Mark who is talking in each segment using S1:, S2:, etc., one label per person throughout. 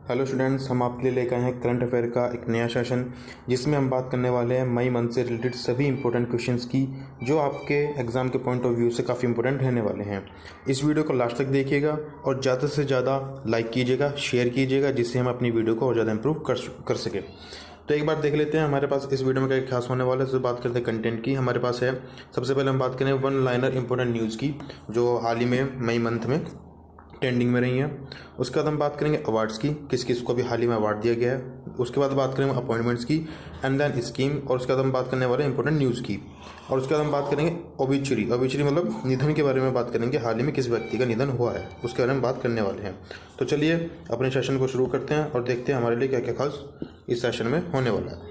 S1: Hello students, हम आपके लिए लेकर आए हैं करंट अफेयर का एक नया सेशन जिसमें हम बात करने वाले हैं मई मंथ से रिलेटेड सभी इंपॉर्टेंट क्वेश्चंस की जो आपके एग्जाम के पॉइंट ऑफ व्यू से काफ़ी इंपॉर्टेंट रहने वाले हैं। इस वीडियो को लास्ट तक देखिएगा और ज़्यादा से ज़्यादा लाइक कीजिएगा, शेयर कीजिएगा, जिससे हम अपनी वीडियो को और ज़्यादा इंप्रूव कर सकें। तो एक बार देख लेते हैं हमारे पास इस वीडियो में क्या खास होने वाला है। तो बात करते हैं कंटेंट की। हमारे पास है, सबसे पहले हम बात करें वन लाइनर इंपॉर्टेंट न्यूज़ की जो हाल ही में मई मंथ में ट्रेंडिंग में रही हैं। उसके बाद हम बात करेंगे अवार्ड्स की, किस किस को भी हाल ही में अवार्ड दिया गया है। उसके बाद बात करेंगे अपॉइंटमेंट्स की एंड देन स्कीम। और उसके बाद हम बात करने वाले हैं इंपॉर्टेंट न्यूज़ की। और उसके बाद हम बात करेंगे ओबिचुरी मतलब निधन के बारे में बात करेंगे, हाल ही में किस व्यक्ति का निधन हुआ है उसके बारे में बात करने वाले हैं। तो चलिए अपने सेशन को शुरू करते हैं और देखते हैं हमारे लिए क्या क्या खास इस सेशन में होने वाला है।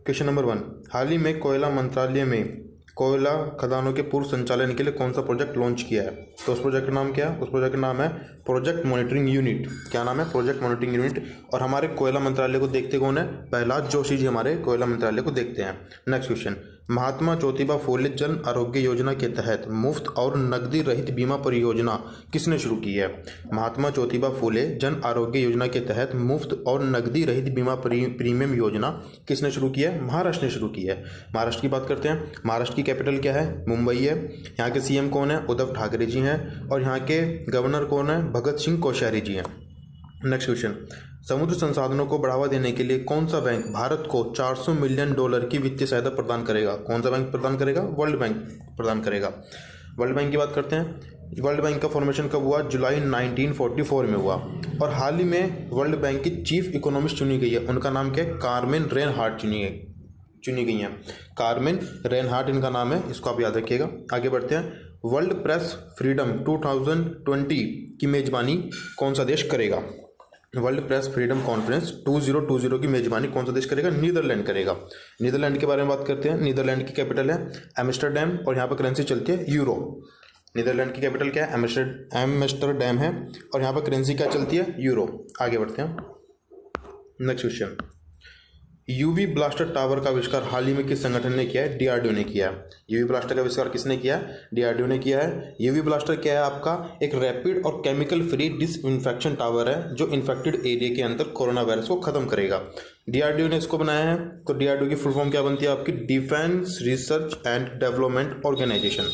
S1: क्वेश्चन नंबर 1, हाल ही में कोयला मंत्रालय में कोयला खदानों के पूर्व संचालन के लिए कौन सा प्रोजेक्ट लॉन्च किया है? तो उस प्रोजेक्ट का नाम क्या है? उस प्रोजेक्ट का नाम है प्रोजेक्ट मॉनिटरिंग यूनिट। क्या नाम है? Project monitoring unit. और हमारे कोयला मंत्रालय को देखते कौन है? प्रहलाद जोशी जी हमारे कोयला मंत्रालय को देखते हैं। नेक्स्ट क्वेश्चन, महात्मा ज्योतिबा फूले जन आरोग्य योजना के तहत मुफ्त और नकदी रहित बीमा परियोजना किसने शुरू की है? महात्मा ज्योतिबा फूले जन आरोग्य योजना के तहत मुफ्त और नकदी रहित बीमा प्रीमियम योजना किसने शुरू की है? महाराष्ट्र ने शुरू की है। महाराष्ट्र की बात करते हैं। महाराष्ट्र की कैपिटल क्या है? मुंबई है। यहाँ के सीएम कौन है? उद्धव ठाकरे जी हैं। और यहाँ के गवर्नर कौन है? भगत सिंह कोश्यारी जी हैं। नेक्स्ट क्वेश्चन, समुद्र संसाधनों को बढ़ावा देने के लिए कौन सा बैंक भारत को $400 मिलियन की वित्तीय सहायता प्रदान करेगा? कौन सा बैंक प्रदान करेगा? वर्ल्ड बैंक प्रदान करेगा। वर्ल्ड बैंक की बात करते हैं। वर्ल्ड बैंक का फॉर्मेशन कब हुआ? जुलाई 1944 में हुआ। और हाल ही में वर्ल्ड बैंक की चीफ इकोनॉमिस्ट चुनी गई है। उनका नाम क्या है? कार्मेन रेनहार्ट चुनी गई हैं। कार्मेन रेनहार्ट इनका नाम है, इसको आप याद रखिएगा। आगे बढ़ते हैं। वर्ल्ड प्रेस फ्रीडम 2020 की मेजबानी कौन सा देश करेगा? वर्ल्ड प्रेस फ्रीडम कॉन्फ्रेंस 2020 की मेजबानी कौन सा देश करेगा? नीदरलैंड करेगा। नीदरलैंड के बारे में बात करते हैं। नीदरलैंड की कैपिटल है एम्स्टरडैम और यहाँ पर करेंसी चलती है यूरो। नीदरलैंड की कैपिटल क्या है? एम्स्टरडैम है और यहाँ पर करेंसी क्या चलती है? यूरो। आगे बढ़ते हैं। Next question, UV blaster tower का आविष्कार हाल ही में किस संगठन ने किया है? डीआरडीओ ने किया है। यूवी ब्लास्टर का आविष्कार किसने किया है? डीआरडीओ ने किया है। यूवी ब्लास्टर क्या है? आपका एक रैपिड और केमिकल फ्री डिसइंफेक्शन टावर है जो इन्फेक्टेड एरिया के अंदर कोरोना वायरस को खत्म करेगा। डीआरडीओ ने इसको बनाया है। तो डीआरडीओ की फुल फॉर्म क्या बनती है आपकी? Defence research and development organisation.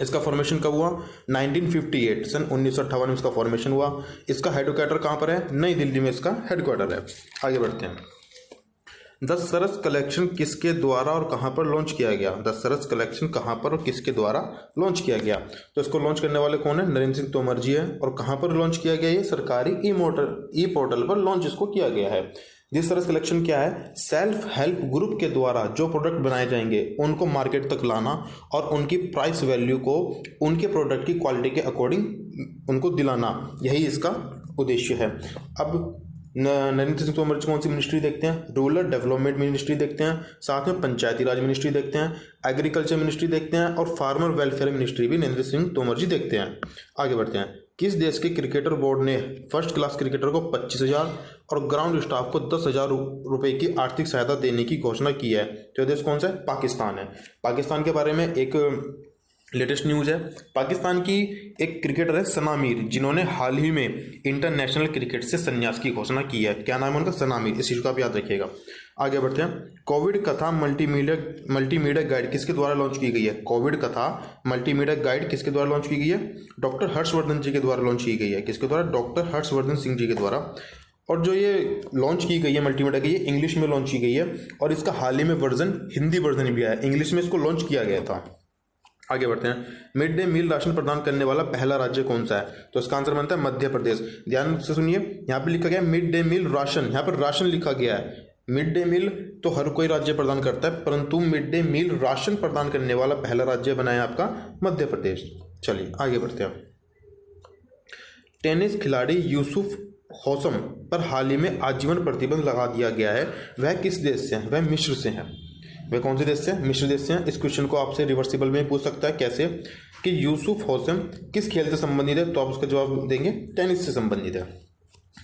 S1: इसका फॉर्मेशन कब हुआ? 1958, सन 1958 में इसका फॉर्मेशन हुआ। इसका हेडक्वार्टर कहाँ पर है? नई दिल्ली में इसका हेडक्वार्टर है। आगे बढ़ते हैं। दशरथ कलेक्शन किसके द्वारा और कहां पर लॉन्च किया गया? दशरथ कलेक्शन कहां पर और किसके द्वारा लॉन्च किया गया? तो इसको लॉन्च करने वाले कौन है? नरेंद्र सिंह तोमर जी है। और कहां पर लॉन्च किया गया? ये सरकारी ई पोर्टल पर लॉन्च इसको किया गया है। दशरथ कलेक्शन क्या है? सेल्फ हेल्प ग्रुप के द्वारा जो प्रोडक्ट बनाए जाएंगे उनको मार्केट तक लाना और उनकी प्राइस वैल्यू को उनके प्रोडक्ट की क्वालिटी के अकॉर्डिंग उनको दिलाना, यही इसका उद्देश्य है। अब नरेंद्र सिंह तोमर जी कौन सी मिनिस्ट्री देखते हैं? रूरल डेवलपमेंट मिनिस्ट्री देखते हैं, साथ में पंचायती राज मिनिस्ट्री देखते हैं, एग्रीकल्चर मिनिस्ट्री देखते हैं और फार्मर वेलफेयर मिनिस्ट्री भी नरेंद्र सिंह तोमर जी देखते हैं। आगे बढ़ते हैं। किस देश के क्रिकेटर बोर्ड ने फर्स्ट क्लास क्रिकेटर को 25,000 और ग्राउंड स्टाफ को 10,000 रुपए की आर्थिक सहायता देने की घोषणा की है? तो देश कौन सा है? पाकिस्तान है। पाकिस्तान के बारे में एक लेटेस्ट न्यूज़ है। पाकिस्तान की एक क्रिकेटर है सना मीर, जिन्होंने हाल ही में इंटरनेशनल क्रिकेट से संन्यास की घोषणा की है। क्या नाम है उनका? सना मीर। इस चीज़ को आप याद रखिएगा। आगे बढ़ते हैं। कोविड कथा मल्टीमीडिया गाइड किसके द्वारा लॉन्च की गई है? कोविड कथा मल्टीमीडिया गाइड किसके द्वारा लॉन्च की गई है? डॉक्टर हर्षवर्धन जी के द्वारा लॉन्च की गई है। किसके द्वारा? डॉक्टर हर्षवर्धन सिंह जी के द्वारा। और जो ये लॉन्च की गई है मल्टीमीडिया की, ये इंग्लिश में लॉन्च की गई है और इसका हाल ही में वर्जन, हिंदी वर्जन भी आया। इंग्लिश में इसको लॉन्च किया गया था। आगे बढ़ते हैं। मिड डे मील राशन प्रदान करने वाला पहला राज्य कौन सा है? तो इसका आंसर बनता है मध्य प्रदेश। ध्यान से सुनिए, यहाँ पे लिखा गया है मिड डे मील राशन, यहाँ पर राशन लिखा गया है। मिड डे मील तो हर कोई राज्य प्रदान करता है, परंतु मिड डे मील राशन प्रदान करने वाला पहला राज्य बनाया आपका मध्य प्रदेश। चलिए आगे बढ़ते हैं। टेनिस खिलाड़ी यूसुफ हौसम पर हाल ही में आजीवन प्रतिबंध लगा दिया गया है। वह किस देश से है? वह मिस्र से है। वे कौन से देश से? मिस्र देश से हैं। इस क्वेश्चन को आपसे रिवर्सिबल में पूछ सकता है। कैसे? कि यूसुफ हौसम किस खेल से संबंधित है? तो आप उसका जवाब देंगे टेनिस से संबंधित है।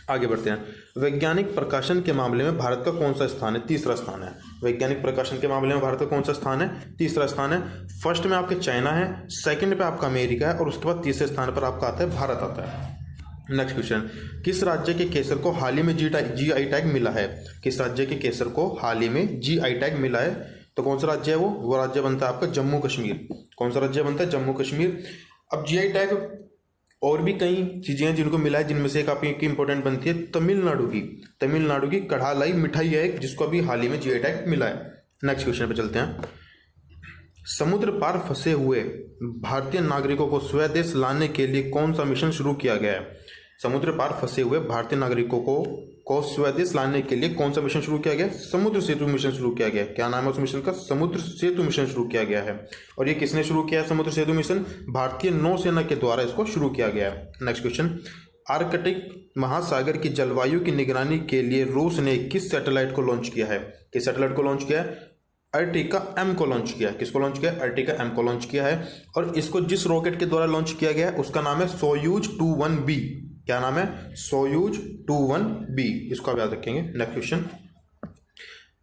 S1: आगे बढ़ते हैं। वैज्ञानिक प्रकाशन के मामले में भारत का कौन सा स्थान है? तीसरा स्थान है। वैज्ञानिक प्रकाशन के मामले में भारत का कौन सा स्थान है? तीसरा स्थान है। फर्स्ट में आपके चाइना है, सेकंड पे आपका अमेरिका है और उसके बाद तीसरे स्थान पर आपका आता है भारत आता है। नेक्स्ट क्वेश्चन, किस राज्य के केसर को हाल ही में GI टैग मिला है? किस राज्य के केसर को हाल ही में GI टैग मिला है? तो कौन सा राज्य है वो राज्य बनता है आपका जम्मू कश्मीर। कौन सा राज्य बनता है? जम्मू कश्मीर। अब GI टैग और भी कई चीजें हैं जिनको मिला है, जिनमें से एक आपकी इंपॉर्टेंट बनती है तमिलनाडु की कढ़ालाई मिठाई है एक, जिसको अभी हाल ही में GI टैग मिला है। नेक्स्ट क्वेश्चन पे चलते हैं। समुद्र पार फंसे हुए भारतीय नागरिकों को स्वदेश लाने के लिए कौन सा मिशन शुरू किया गया है? समुद्र पार फंसे हुए भारतीय नागरिकों को स्वदेश लाने के लिए कौन सा मिशन शुरू किया गया? समुद्र सेतु मिशन शुरू किया गया। क्या नाम है उस मिशन का? समुद्र सेतु मिशन शुरू किया गया है। और ये किसने शुरू किया है समुद्र सेतु मिशन? भारतीय नौसेना के द्वारा इसको शुरू किया गया है। नेक्स्ट क्वेश्चन, आर्कटिक महासागर की जलवायु की निगरानी के लिए रूस ने किस सैटेलाइट को लॉन्च किया है? किस सैटेलाइट को लॉन्च किया है? अर्टिका M को लॉन्च किया है। किसको लॉन्च किया? अर्टिका M को लॉन्च किया है। और इसको जिस रॉकेट के द्वारा लॉन्च किया गया है उसका नाम है सोयूज 21B। क्या नाम है? Soyuz 21B। इसको आप याद रखेंगे। नेक्स्ट क्वेश्चन,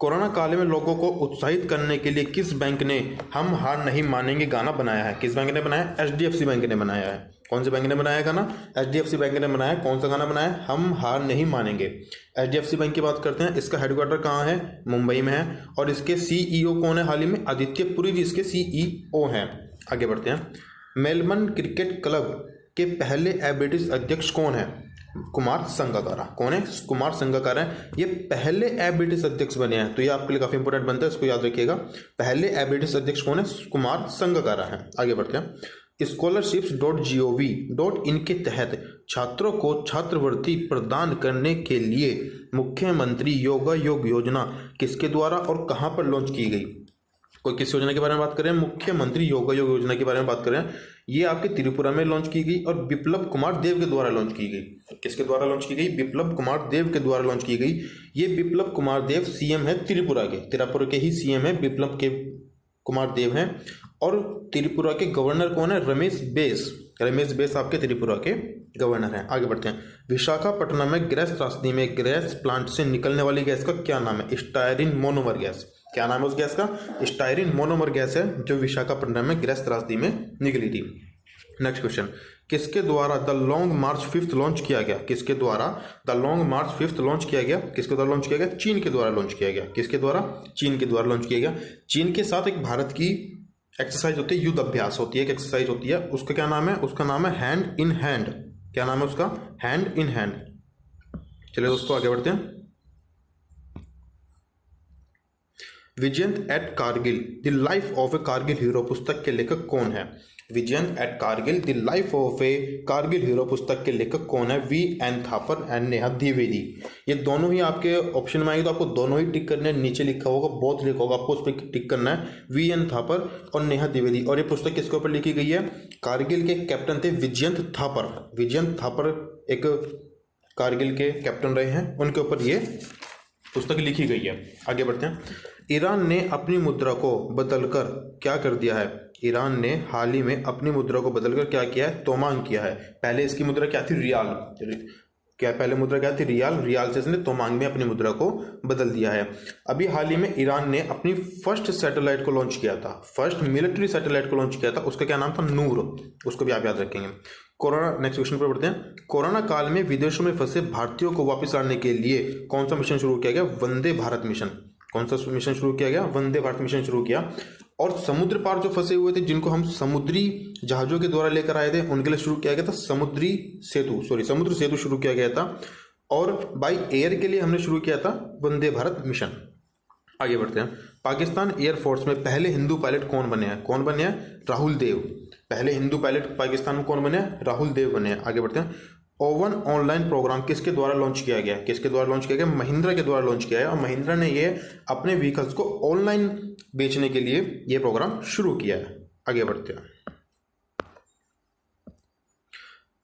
S1: कोरोना काल में लोगों को उत्साहित करने के लिए किस बैंक ने हम हार नहीं मानेंगे गाना बनाया है? किस बैंक ने बनाया? HDFC बैंक ने बनाया है। कौन से बैंक ने बनाया गाना? HDFC बैंक ने बनाया। कौन सा गाना बनाया? हम हार नहीं मानेंगे। HDFC बैंक की बात करते हैं। इसका हेडक्वार्टर कहाँ है? मुंबई में है। और इसके CEO कौन है? हाल ही में आदित्य पुरी जी इसके CEO हैं। आगे बढ़ते हैं। मेलबर्न क्रिकेट क्लब के पहले ब्रिटिश अध्यक्ष कौन है? कुमार संगकारा। कौन है? कुमार संगकारा है। ये पहले ब्रिटिश अध्यक्ष बने हैं, तो ये आपके लिए काफी इंपोर्टेंट बनता है, इसको याद रखिएगा। पहले ब्रिटिश अध्यक्ष कौन है? कुमार संगकारा है। आगे बढ़ते हैं। scholarships.gov.in के तहत छात्रों को छात्रवृत्ति प्रदान करने के लिए मुख्यमंत्री योग योजना किसके द्वारा और कहां पर लॉन्च की गई? कोई किस योजना के बारे में बात कर रहे हैं? मुख्यमंत्री योग योजना के बारे में बात कर रहे हैं। ये आपके त्रिपुरा में लॉन्च की गई और बिप्लब कुमार देव के द्वारा लॉन्च की गई। किसके द्वारा लॉन्च की गई? बिप्लब कुमार देव के द्वारा लॉन्च की गई। ये बिप्लब कुमार देव CM है त्रिपुरा के ही CM है बिप्लब के कुमार देव हैं। और त्रिपुरा के गवर्नर कौन है? रमेश बेस आपके त्रिपुरा के गवर्नर हैं। आगे बढ़ते हैं। विशाखापट्टनम में गैस त्रासदी में गैस प्लांट से निकलने वाली गैस का क्या नाम है? Styrene monomer gas. क्या नाम है उस गैस का? स्टायरिन मोनोमर गैस है, जो विशाखापट्टनम में गैस त्रासदी में निकली थी। नेक्स्ट क्वेश्चन, किसके द्वारा the long March 5th launch किया गया? किसके द्वारा the long March 5th launch किया गया? किसके द्वारा लॉन्च किया गया? चीन के द्वारा लॉन्च किया गया। किसके द्वारा? चीन के द्वारा लॉन्च किया गया। चीन के साथ एक भारत की एक्सरसाइज होती है, युद्ध अभ्यास होती है, एक एक्सरसाइज होती है, उसका क्या नाम है? उसका नाम है हैंड इन हैंड। क्या नाम है उसका? Hand in hand. चलिए दोस्तों आगे बढ़ते हैं। Vijyant at Kargil the life of a Kargil hero पुस्तक के लेखक कौन है? Vijyant at Kargil the life of a Kargil hero पुस्तक के लेखक कौन है? VN Thapar and Neha Dwivedi. ये दोनों ही आपके ऑप्शन में आएंगे, तो आपको दोनों ही टिक करने। नीचे लिखा होगा, बोथ लिखा होगा, आपको उस पर टिक करना है, VN थापर और नेहा द्विवेदी। और ये पुस्तक किसके ऊपर लिखी गई है? कारगिल के कैप्टन थे विजयंत थापर। विजयंत थापर एक कारगिल के कैप्टन रहे हैं, उनके ऊपर ये पुस्तक लिखी गई है। आगे बढ़ते हैं। ईरान ने अपनी मुद्रा को बदलकर क्या कर दिया है? ईरान ने हाल ही में अपनी मुद्रा को बदलकर क्या किया है? तोमांग किया है। पहले इसकी मुद्रा क्या थी? रियाल। क्या पहले मुद्रा क्या थी? रियाल से इसने तोमांग में अपनी मुद्रा को बदल दिया है। अभी हाल ही में ईरान ने अपनी फर्स्ट सैटेलाइट को लॉन्च किया था, फर्स्ट मिलिट्री सैटेलाइट को लॉन्च किया था, उसका क्या नाम था? नूर। उसको भी आप याद रखेंगे। कोरोना, नेक्स्ट क्वेश्चन पर बढ़ते हैं। कोरोना काल में विदेशों में फंसे भारतीयों को वापस लाने के लिए कौन सा मिशन शुरू किया गया? वंदे भारत मिशन। कौन सा मिशन शुरू किया गया? वंदे भारत मिशन शुरू किया। और समुद्र पार जो फंसे हुए थे, जिनको हम समुद्री जहाजों के द्वारा लेकर आए थे, उनके लिए शुरू किया गया था समुद्र सेतु शुरू किया गया था। और बाई एयर के लिए हमने शुरू किया था वंदे भारत मिशन। आगे बढ़ते हैं। पाकिस्तान एयरफोर्स में पहले हिंदू पायलट कौन बने हैं? कौन बने हैं? राहुल देव। पहले हिंदू पायलट पाकिस्तान में कौन बने हैं? राहुल देव बने हैं। आगे बढ़ते हैं। ओवन ऑनलाइन प्रोग्राम किसके द्वारा लॉन्च किया गया? किसके द्वारा लॉन्च किया गया? महिंद्रा के द्वारा लॉन्च किया है। और महिंद्रा ने ये अपने व्हीकल्स को ऑनलाइन बेचने के लिए ये प्रोग्राम शुरू किया है। आगे बढ़ते हैं।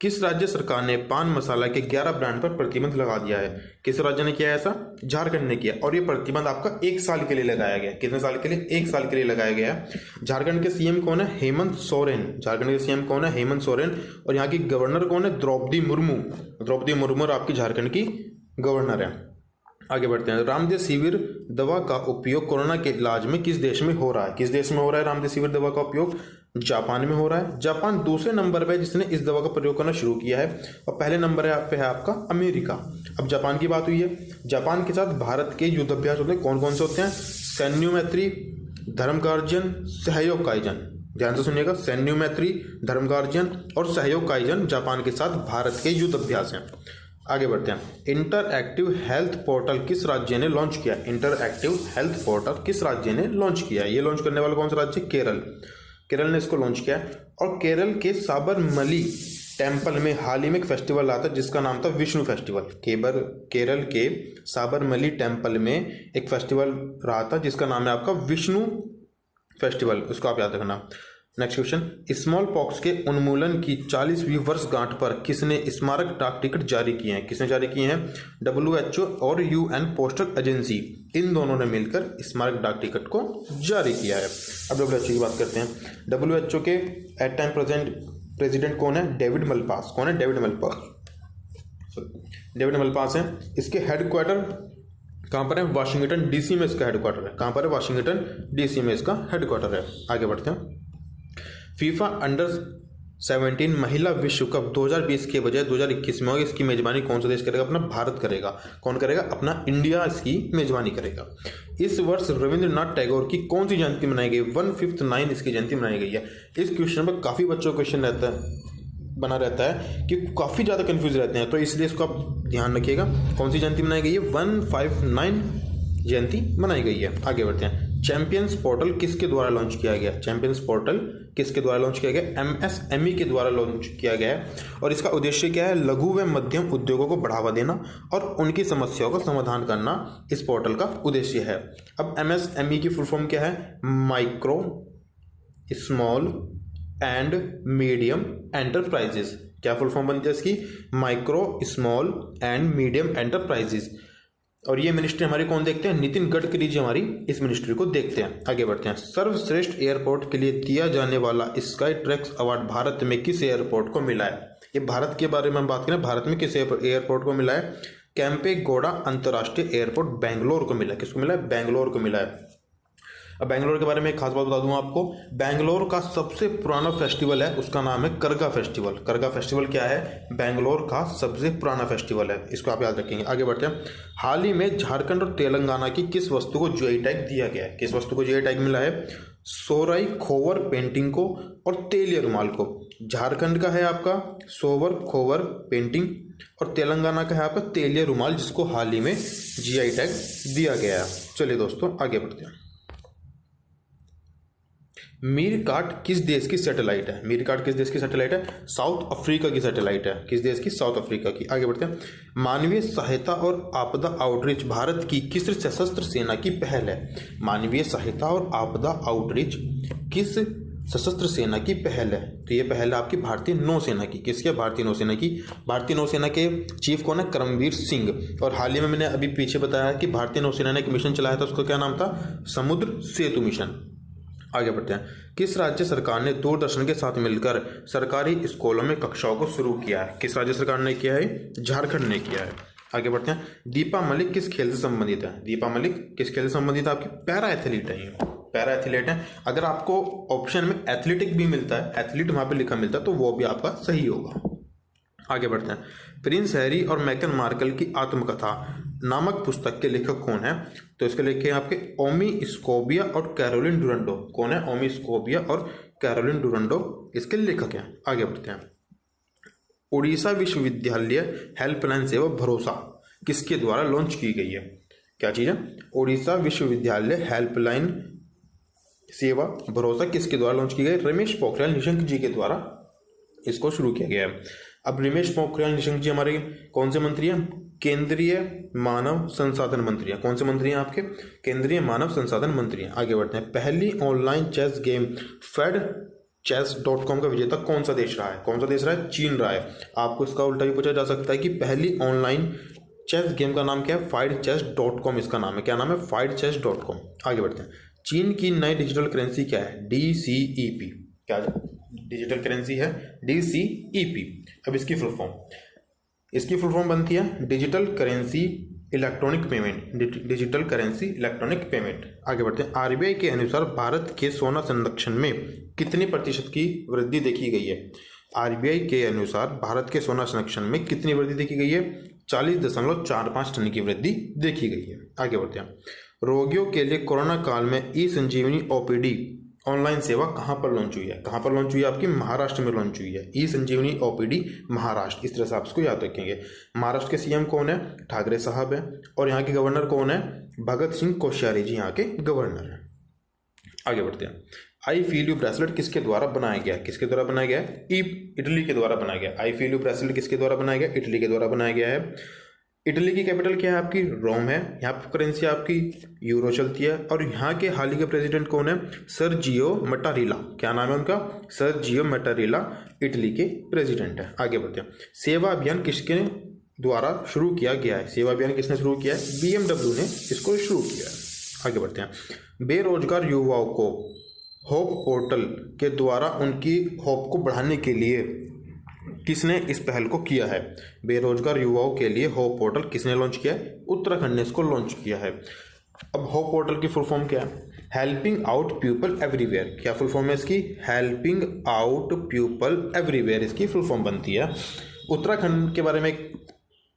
S1: किस राज्य सरकार ने पान मसाला के 11 ब्रांड पर प्रतिबंध लगा दिया है? किस राज्य ने किया है ऐसा? झारखंड ने किया। और ये प्रतिबंध आपका 1 साल के लिए लगाया गया। कितने साल के लिए? 1 साल के लिए लगाया गया है। झारखंड के सीएम कौन है? हेमंत सोरेन। झारखंड के सीएम कौन है? हेमंत सोरेन। और यहाँ की गवर्नर कौन है? द्रौपदी मुर्मू। द्रौपदी मुर्मू आपकी झारखंड की गवर्नर है। आगे बढ़ते हैं। रामदेसिविर दवा का उपयोग कोरोना के इलाज में किस देश में हो रहा है? किस देश में हो रहा है रामदेसिविर दवा का उपयोग? जापान में हो रहा है। जापान दूसरे नंबर पे जिसने इस दवा का प्रयोग करना शुरू किया है, और पहले नंबर पे है आपका अमेरिका। अब जापान की बात हुई है। जापान के साथ भारत के युद्धाभ्यास होते हैं। कौन कौन से होते हैं? सैन्य मैत्री, धर्म गार्जियन, सहयोग काईजन। ध्यान से सुनिएगा, सैन्य मैत्री, धर्म गार्जियन और सहयोग काईजन जापान के साथ भारत के युद्ध अभ्यास हैं। आगे बढ़ते हैं। इंटरएक्टिव हेल्थ पोर्टल किस राज्य ने लॉन्च किया? इंटरएक्टिव हेल्थ पोर्टल किस राज्य ने लॉन्च किया? ये लॉन्च करने वाला कौन सा राज्य? केरल। केरल ने इसको लॉन्च किया। और केरल के साबरमली टेम्पल में हाल ही में एक फेस्टिवल आता है जिसका नाम था विष्णु फेस्टिवल। केरल के साबरमली टेम्पल में एक फेस्टिवल रहा था जिसका नाम है आपका विष्णु फेस्टिवल। उसको आप याद रखना। Next question. स्मॉल पॉक्स के उन्मूलन की 40वीं वर्षगांठ पर किसने स्मारक डाक टिकट जारी किए हैं? किसने जारी किए हैं? WHO और UN पोस्टल एजेंसी, इन दोनों ने मिलकर स्मारक डाक टिकट को जारी किया है। अब WHO की बात करते हैं। WHO के एट टाइम प्रेसिडेंट कौन है? David Malpass. कौन है? David Malpass. डेविड मलपास है। इसके हेडक्वार्टर कहाँ पर है? वाशिंगटन DC में इसका हेडक्वार्टर है। कहाँ पर है? वाशिंगटन DC में इसका हेडक्वार्टर है। आगे बढ़ते हैं। फीफा अंडर-17 महिला विश्व कप 2020 के बजाय 2021 में होगा। इसकी मेजबानी कौन सा देश करेगा? अपना भारत करेगा। कौन करेगा? अपना इंडिया इसकी मेजबानी करेगा। इस वर्ष रविंद्रनाथ टैगोर की कौन सी जयंती मनाई गई? 159 इसकी जयंती मनाई गई है। इस क्वेश्चन पर काफी बच्चों का क्वेश्चन बना रहता है कि काफी ज्यादा कंफ्यूज रहते हैं, तो इसलिए इसको आप ध्यान रखिएगा। कौन सी जयंती मनाई गई है? 159 जयंती मनाई गई है। आगे बढ़ते हैं। चैंपियंस पोर्टल किसके द्वारा लॉन्च किया गया? चैंपियंस पोर्टल किसके द्वारा लॉन्च किया गया? MSME के द्वारा लॉन्च किया गया है। और इसका उद्देश्य क्या है? लघु व मध्यम उद्योगों को बढ़ावा देना और उनकी समस्याओं का समाधान करना इस पोर्टल का उद्देश्य है। अब MSME की फुल फॉर्म क्या है? Micro, small and medium enterprises. क्या फुल फॉर्म बनती है इसकी? Micro, small and medium enterprises. और ये मिनिस्ट्री हमारी कौन देखते हैं? नितिन गडकरी जी हमारी इस मिनिस्ट्री को देखते हैं। आगे बढ़ते हैं। सर्वश्रेष्ठ एयरपोर्ट के लिए दिया जाने वाला स्काई ट्रैक्स अवार्ड भारत में किस एयरपोर्ट को मिला है? ये भारत के बारे में हम बात करें, भारत में किस एयरपोर्ट को मिला है? कैंपेगौड़ा अंतर्राष्ट्रीय एयरपोर्ट बेंगलोर को मिला है। किसको मिला है? बेंगलोर को मिला है। अब बेंगलोर के बारे में एक खास बात बता दूं आपको। बेंगलोर का सबसे पुराना फेस्टिवल है, उसका नाम है करगा फेस्टिवल। करगा फेस्टिवल क्या है? बेंगलोर का सबसे पुराना फेस्टिवल है। इसको आप याद रखेंगे। आगे बढ़ते हैं। हाल ही में झारखंड और तेलंगाना की किस वस्तु को GI टैग दिया गया है? किस वस्तु को GI टैग मिला है? सोराई खोवर पेंटिंग को और तेलिया रुमाल को। झारखंड का है आपका सोवर खोवर पेंटिंग और तेलंगाना का है आपका तेलिया रुमाल, जिसको हाल ही में GI टैग दिया गया है। चलिए दोस्तों आगे बढ़ते हैं। मीरकाट किस देश की सैटेलाइट है? मीरकाट किस देश की सैटेलाइट है? साउथ अफ्रीका की सैटेलाइट है। किस देश की? साउथ अफ्रीका की। आगे बढ़ते हैं। मानवीय सहायता और आपदा आउटरीच भारत की किस सशस्त्र सेना की पहल है? मानवीय सहायता और आपदा आउटरीच किस सशस्त्र सेना की पहल है? तो ये पहल है आपकी भारतीय नौसेना की। किसकी? भारतीय नौसेना की। भारतीय नौसेना के चीफ कौन है? करमवीर सिंह। और हाल ही में मैंने अभी पीछे बताया कि भारतीय नौसेना ने एक मिशन चलाया था, उसका क्या नाम था? समुद्र सेतु मिशन। आगे बढ़ते हैं। किस राज्य सरकार ने दूरदर्शन के साथ मिलकर सरकारी स्कूलों में कक्षाओं को शुरू किया है? किस राज्य सरकार ने किया है? झारखंड ने किया है। आगे बढ़ते हैं। दीपा मलिक किस खेल से संबंधित है? दीपा मलिक किस खेल से संबंधित है? आपकी पैरा एथलीट है। पैरा एथलीट है। अगर आपको ऑप्शन में एथलेटिक भी मिलता है, एथलीट वहां पे लिखा मिलता है, तो वो भी आपका सही होगा। आगे बढ़ते हैं। प्रिंस हैरी और मैगन मार्कल की आत्मकथा नामक पुस्तक के लेखक कौन है? तो इसके लेखक आपके ओमी स्कोबिया और कैरोलिन डुरंडो। कौन है? ओमी स्कोबिया और कैरोलिन डुरंडो इसके लेखक हैं। आगे बढ़ते हैं। उड़ीसा विश्वविद्यालय हेल्पलाइन सेवा भरोसा किसके द्वारा लॉन्च की गई है? क्या चीज है? उड़ीसा विश्वविद्यालय हेल्पलाइन सेवा भरोसा किसके द्वारा लॉन्च की गई? रमेश पोखरियाल निशंक जी के द्वारा इसको शुरू किया गया है। अब रमेश पोखरियाल निशंक जी हमारे कौन से मंत्री हैं? केंद्रीय मानव संसाधन मंत्री हैं। कौन से मंत्री हैं आपके? केंद्रीय मानव संसाधन मंत्री हैं। आगे बढ़ते हैं। पहली online chess game fade chess.com का विजेता कौन सा देश रहा है? कौन सा देश रहा है? चीन रहा है। आपको इसका उल्टा भी पूछा जा सकता है कि पहली ऑनलाइन चेस गेम का नाम क्या है? FightChess.com इसका नाम है। क्या नाम है? FightChess.com। आगे बढ़ते हैं। चीन की नई डिजिटल करेंसी क्या है? DCEP। क्या डिजिटल करेंसी है? DCEP। अब इसकी फुल फॉर्म बनती है digital currency electronic payment. Digital currency electronic payment. आगे बढ़ते हैं। RBI के अनुसार भारत के सोना संरक्षण में कितनी प्रतिशत की वृद्धि देखी गई है? RBI के अनुसार भारत के सोना संरक्षण में कितनी वृद्धि देखी गई है? 40.45 टन की वृद्धि देखी गई है। आगे बढ़ते हैं। रोगियों के लिए कोरोना काल में ई-संजीवनी OPD ऑनलाइन सेवा कहाँ पर लॉन्च हुई है? कहाँ पर लॉन्च हुई है? आपकी महाराष्ट्र में लॉन्च हुई है। ई-संजीवनी OPD महाराष्ट्र, इस तरह से आप इसको याद रखेंगे। महाराष्ट्र के CM कौन है? ठाकरे साहब है। और यहाँ के गवर्नर कौन है? भगत सिंह कोश्यारी जी यहाँ के गवर्नर हैं। आगे बढ़ते हैं। आई फील यू ब्रेसलेट किसके द्वारा बनाया गया? किसके द्वारा बनाया गया है? इटली के द्वारा बनाया गया। आई फील यू ब्रेसलेट किसके द्वारा बनाया गया? इटली के द्वारा बनाया गया है। इटली की कैपिटल क्या है? आपकी रोम है। यहाँ पर करेंसी आपकी यूरो चलती है। और यहाँ के हाल ही के प्रेसिडेंट कौन है? सर्जियो मैटारेला। क्या नाम है उनका? सर्जियो मैटारेला इटली के प्रेसिडेंट है। आगे बढ़ते हैं। सेवा अभियान किसके द्वारा शुरू किया गया है? सेवा अभियान किसने शुरू किया है? BMW ने इसको शुरू किया है। आगे बढ़ते हैं। बेरोजगार युवाओं को होप पोर्टल के द्वारा उनकी होप को बढ़ाने के लिए किसने इस पहल को किया है? बेरोजगार युवाओं के लिए होप पोर्टल किसने लॉन्च किया है? उत्तराखंड ने इसको लॉन्च किया है। अब होप पोर्टल की फुल फॉर्म क्या है? Helping out people everywhere. क्या फुल फॉर्म है इसकी? हेल्पिंग आउट पीपल एवरीवेयर इसकी फुल फॉर्म बनती है। उत्तराखंड के बारे में एक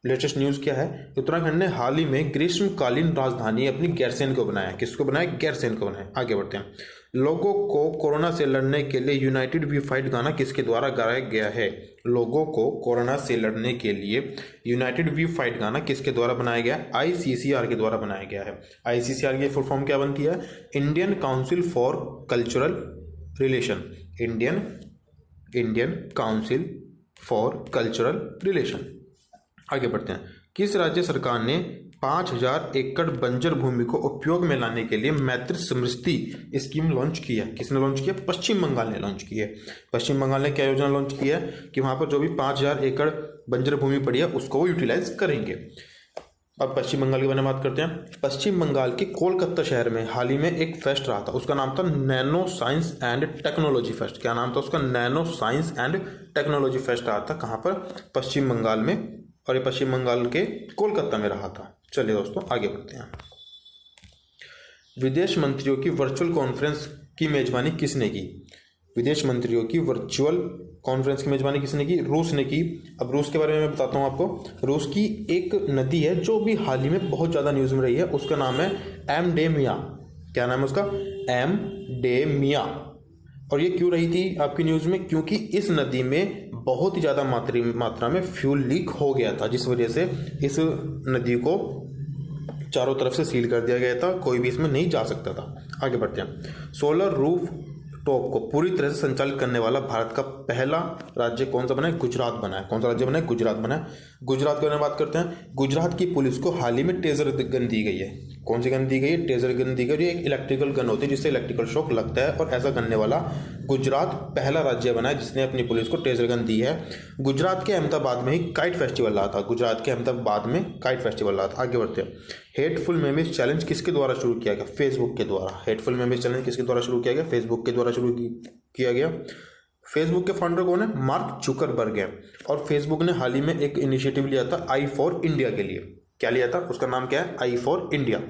S1: लेटेस्ट न्यूज़ क्या है? उत्तराखंड ने हाल ही में ग्रीष्मकालीन राजधानी अपनी गैरसैंण को बनाया। किसको बनाया? गैरसैंण को बनाया। आगे बढ़ते हैं। लोगों को कोरोना से लड़ने के लिए यूनाइटेड वी फाइट गाना किसके द्वारा गाया गया है? लोगों को कोरोना से लड़ने के लिए यूनाइटेड वी फाइट गाना किसके द्वारा बनाया गया? ICCR के द्वारा बनाया गया है। ICCR की फुल फॉर्म क्या बनती है? Indian council for cultural relation. Indian council for cultural relation. आगे बढ़ते हैं। किस राज्य सरकार ने 5000 एकड़ बंजर भूमि को उपयोग में लाने के लिए मैत्री समृद्धि स्कीम लॉन्च की है? किसने लॉन्च किया? पश्चिम बंगाल ने लॉन्च की है। पश्चिम बंगाल ने क्या योजना लॉन्च की है कि वहां पर जो भी 5000 एकड़ बंजर भूमि पड़ी है उसको वो यूटिलाइज करेंगे। अब पश्चिम बंगाल के बारे में बात करते हैं। पश्चिम बंगाल के कोलकाता शहर में हाल ही में एक फेस्ट रहा था। उसका नाम था nano science and technology fest. क्या नाम था उसका? Nano science and technology fest रहा था। कहाँ पर? पश्चिम बंगाल में। और ये पश्चिम बंगाल के कोलकाता में रहा था। चलिए दोस्तों आगे बढ़ते हैं। विदेश मंत्रियों की वर्चुअल कॉन्फ्रेंस की मेजबानी किसने की? विदेश मंत्रियों की वर्चुअल कॉन्फ्रेंस की मेजबानी किसने की? रूस ने की। अब रूस के बारे में मैं बताता हूँ आपको। रूस की एक नदी है जो भी हाल ही में बहुत ज़्यादा न्यूज़ में रही है, उसका नाम है एमडेमिया। क्या नाम है उसका? एमडेमिया। और ये क्यों रही थी आपकी न्यूज़ में? क्योंकि इस नदी में बहुत ही ज़्यादा मात्रा में फ्यूल लीक हो गया था, जिस वजह से इस नदी को चारों तरफ से सील कर दिया गया था। कोई भी इसमें नहीं जा सकता था। आगे बढ़ते हैं। सोलर रूफ टॉप को पूरी तरह से संचालित करने वाला भारत का पहला राज्य कौन सा बना है? गुजरात बना है। कौन सा राज्य बना है? गुजरात बना है। गुजरात के बारे में बात करते हैं। गुजरात की पुलिस को हाल ही में टेजर गन दी गई है। कौन सी गन दी गई है? टेजर गन दी गई है। एक इलेक्ट्रिकल गन होती है जिससे इलेक्ट्रिकल शॉक लगता है, और ऐसा करने वाला गुजरात पहला राज्य बना है जिसने अपनी पुलिस को टेजर गन दी है। गुजरात के अहमदाबाद में ही काइट फेस्टिवल रहा था। गुजरात के अहमदाबाद में काइट फेस्टिवल रहा था। आगे बढ़ते हैं। हेटफुल मेमेज चैलेंज किसके द्वारा शुरू किया गया? फेसबुक के द्वारा। हेटफुल मेमेज चैलेंज किसके द्वारा शुरू किया गया? फेसबुक के द्वारा शुरू किया गया। फेसबुक के फाउंडर कौन है? मार्क जुकरबर्ग है। और फेसबुक ने हाल ही में एक इनिशिएटिव लिया था आई फॉर इंडिया के लिए। क्या लिया था? उसका नाम क्या है? I for India.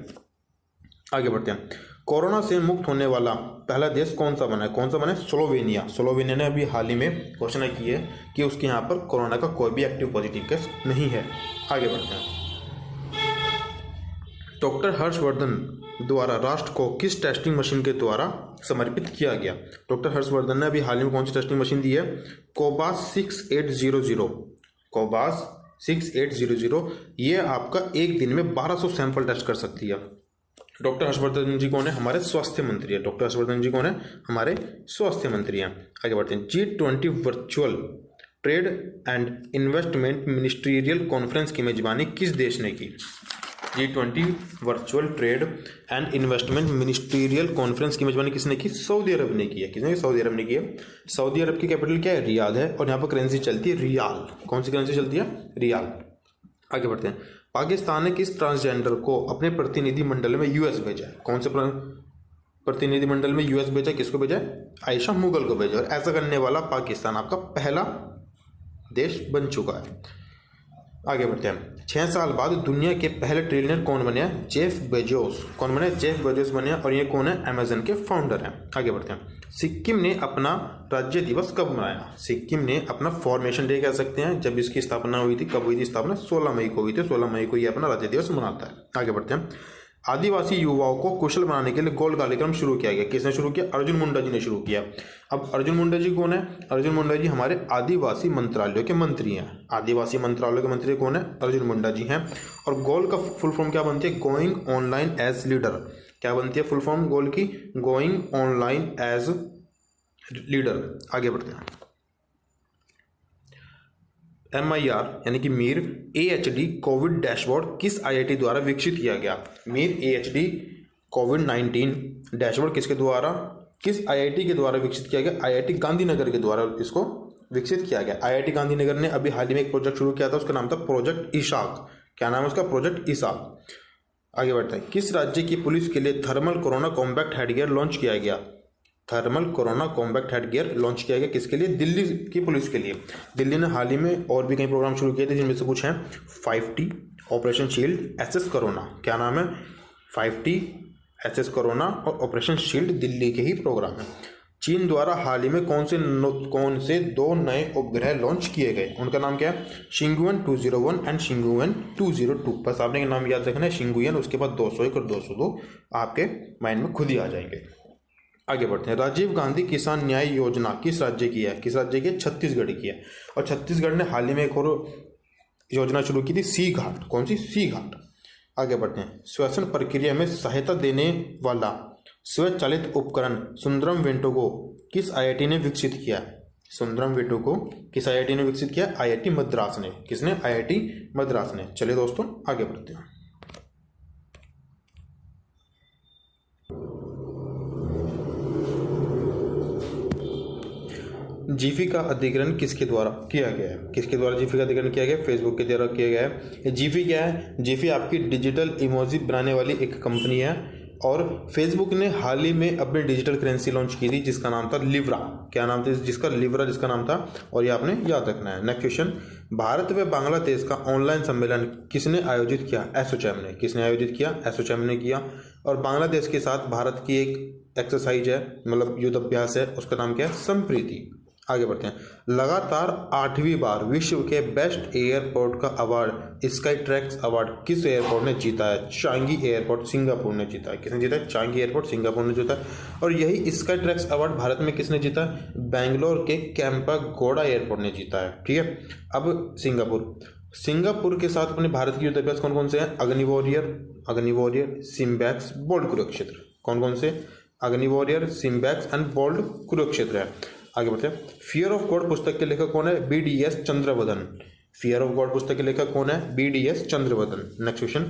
S1: आगे बढ़ते हैं। कोरोना से मुक्त होने वाला पहला देश कौन सा बना है? कौन सा बना है? स्लोवेनिया। स्लोवेनिया ने अभी हाल ही में घोषणा की है कि उसके यहाँ पर कोरोना का कोई भी एक्टिव पॉजिटिव केस नहीं है। आगे बढ़ते हैं। डॉक्टर हर्षवर्धन द्वारा राष्ट्र को किस टेस्टिंग मशीन के द्वारा समर्पित किया गया? डॉक्टर हर्षवर्धन ने अभी हाल ही में कौन सी टेस्टिंग मशीन दी है? कोबास 6800। कोबास 6800 ये आपका एक दिन में 1200 सैंपल टेस्ट कर सकती है। डॉक्टर हर्षवर्धन जी कौन है? हमारे स्वास्थ्य मंत्री है। डॉक्टर हर्षवर्धन जी कौन है? हमारे स्वास्थ्य मंत्री हैं। आगे बढ़ते हैं। G20 virtual trade and investment ministerial conference की मेजबानी किस देश ने की? G20 virtual trade and investment ministerial conference की मेजबानी किसने की? सऊदी अरब ने की है। किसने? सऊदी अरब ने की है। सऊदी अरब की कैपिटल क्या है? रियाद है, और यहाँ पर करेंसी चलती है रियाल। कौन सी करेंसी चलती है? रियाल। आगे बढ़ते हैं। पाकिस्तान ने किस ट्रांसजेंडर को अपने प्रतिनिधिमंडल में यूएस भेजा है? कौन से प्रतिनिधिमंडल में यूएस भेजा? किसको भेजा है? आयशा मुगल को भेजा। और ऐसा करने वाला पाकिस्तान आपका पहला देश बन चुका है। आगे बढ़ते हैं। 6 साल बाद दुनिया के पहले ट्रिलियनर कौन बने? Jeff Bezos. कौन बने? जेफ बेजोस बने, और ये कौन है? अमेजन के फाउंडर हैं। आगे बढ़ते हैं। सिक्किम ने अपना राज्य दिवस कब मनाया? सिक्किम ने अपना फॉर्मेशन डे कह सकते हैं, जब इसकी स्थापना हुई थी। कब हुई थी स्थापना? 16 मई को हुई थी। 16 मई को ये अपना राज्य दिवस मनाता है। आगे बढ़ते हैं। आदिवासी युवाओं को कुशल बनाने के लिए गोल कार्यक्रम शुरू किया गया। किसने शुरू किया? अर्जुन मुंडा जी ने शुरू किया। अब अर्जुन मुंडा जी कौन है? अर्जुन मुंडा जी हमारे आदिवासी मंत्रालय के मंत्री हैं। आदिवासी मंत्रालय के मंत्री कौन है? अर्जुन मुंडा जी हैं। और गोल का फुल फॉर्म क्या बनती है? Going online as leader. क्या बनती है फुल फॉर्म गोल की? Going online as leader. आगे बढ़ते हैं। MIR यानी कि मीर AHD कोविड डैशबोर्ड किस IIT द्वारा विकसित किया गया? मीर AHD कोविड-19 डैशबोर्ड किसके द्वारा, किस IIT के द्वारा विकसित किया गया? IIT गांधीनगर के द्वारा इसको विकसित किया गया। IIT गांधीनगर ने अभी हाल ही में एक प्रोजेक्ट शुरू किया था, उसका नाम था प्रोजेक्ट इशाक। क्या नाम है उसका? प्रोजेक्ट इशाक। आगे बढ़ते हैं। किस राज्य की पुलिस के लिए thermal corona combat headgear launch किया गया? Thermal corona combat headgear launch किया गया किसके लिए? दिल्ली की पुलिस के लिए। दिल्ली ने हाल ही में और भी कई प्रोग्राम शुरू किए थे, जिनमें से कुछ हैं 5T, operation shield, SS corona. क्या नाम है? 5T, SS कोरोना और ऑपरेशन शील्ड दिल्ली के ही प्रोग्राम है। चीन द्वारा हाल ही में कौन से 2 नए उपग्रह लॉन्च किए गए? उनका नाम क्या है? शिंगुएन 201 एंड शिंगुएन 202। बस आपने नाम याद रखना है, शिंगुएन, उसके बाद 201 और 202 आपके माइंड में खुद ही आ जाएंगे। आगे बढ़ते हैं। राजीव गांधी किसान न्याय योजना किस राज्य की है? किस राज्य की है? छत्तीसगढ़ की है। और छत्तीसगढ़ ने हाल ही में एक और योजना शुरू की थी, सी घाट। कौन सी? सी घाट। आगे बढ़ते हैं। श्वसन प्रक्रिया में सहायता देने वाला स्वचालित उपकरण सुंदरम वेंटोगो किस IIT ने विकसित किया? सुंदरम वेंटोगो किस IIT ने विकसित किया? IIT मद्रास ने। किसने? IIT मद्रास ने। चलिए दोस्तों आगे बढ़ते हैं। जीफी का अधिग्रहण किसके द्वारा किया गया है? किसके द्वारा जीफी का अधिग्रहण किया गया? फेसबुक के द्वारा किया गया है। जीफी क्या है? जीफी आपकी डिजिटल इमोजी बनाने वाली एक कंपनी है, और फेसबुक ने हाल ही में अपनी डिजिटल करेंसी लॉन्च की थी, जिसका नाम था लिब्रा। क्या नाम था? जिसका लिब्रा जिसका नाम था, और ये आपने याद रखना है। Next question. भारत व बांग्लादेश का ऑनलाइन सम्मेलन किसने आयोजित किया? एसोचैम ने। किसने आयोजित किया? एसोचैम ने किया। और बांग्लादेश के साथ भारत की एक एक्सरसाइज है, मतलब युद्ध अभ्यास है, उसका नाम क्या है? संप्रीति। आगे बढ़ते हैं। लगातार 8वीं बार विश्व के बेस्ट एयरपोर्ट का अवार्ड स्काई ट्रैक्स अवार्ड किस एयरपोर्ट ने जीता है? चांगी एयरपोर्ट सिंगापुर ने जीता है। किसने जीता है? चांगी एयरपोर्ट सिंगापुर ने जीता है। और यही स्काई ट्रैक्स अवार्ड भारत में किसने जीता है? बेंगलोर के कैंपागोड़ा एयरपोर्ट ने जीता है। ठीक है। अब सिंगापुर के साथ अपने भारत की युद्ध अभ्यास कौन कौन से हैं? अग्निवॉरियर, सिम्बैक्स, बोल्ड कुरुक्षेत्र। कौन कौन से? अग्निवॉरियर, सिम्बैक्स एंड बोल्ड कुरुक्षेत्र है। आगे बढ़ते हैं। फियर ऑफ गॉड पुस्तक के लेखक कौन है? BDS Chandravadan. Fear of God पुस्तक के लेखक कौन है? BDS Chandravadan. Next question.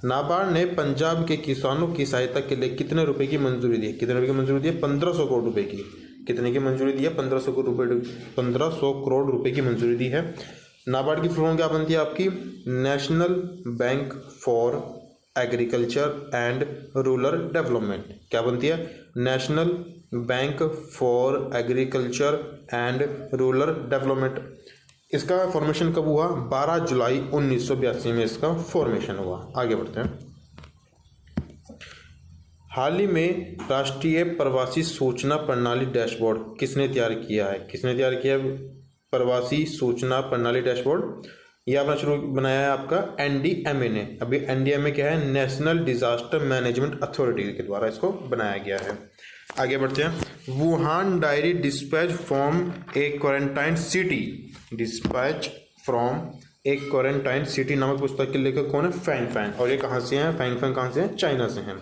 S1: NABARD ने पंजाब के किसानों की सहायता के लिए कितने रुपए की मंजूरी दी? कितने रुपए की मंजूरी दी? 1500 करोड़ रुपए की। कितने की मंजूरी दी है? 1500 करोड़ रुपए की मंजूरी दी है। नाबार्ड की फुल फॉर्म क्या बनती है आपकी? National bank for agriculture and rural development. क्या बनती है? National bank for agriculture and rural development. इसका फॉर्मेशन कब हुआ? 12 जुलाई 1982 में इसका फॉर्मेशन हुआ। आगे बढ़ते हैं। हाल ही में राष्ट्रीय प्रवासी सूचना प्रणाली डैशबोर्ड किसने तैयार किया है? किसने तैयार किया है प्रवासी सूचना प्रणाली डैशबोर्ड? यह अपना शुरू बनाया है आपका NDMA ने। अभी NDMA क्या है? नेशनल डिजास्टर मैनेजमेंट अथॉरिटी के द्वारा इसको बनाया गया है। आगे बढ़ते हैं। Wuhan diary dispatch from A quarantine city. Dispatch from A quarantine city नामक पुस्तक के लेखक कौन है? फैंग। और ये कहाँ से हैं? फैंग कहाँ से हैं? चाइना से हैं।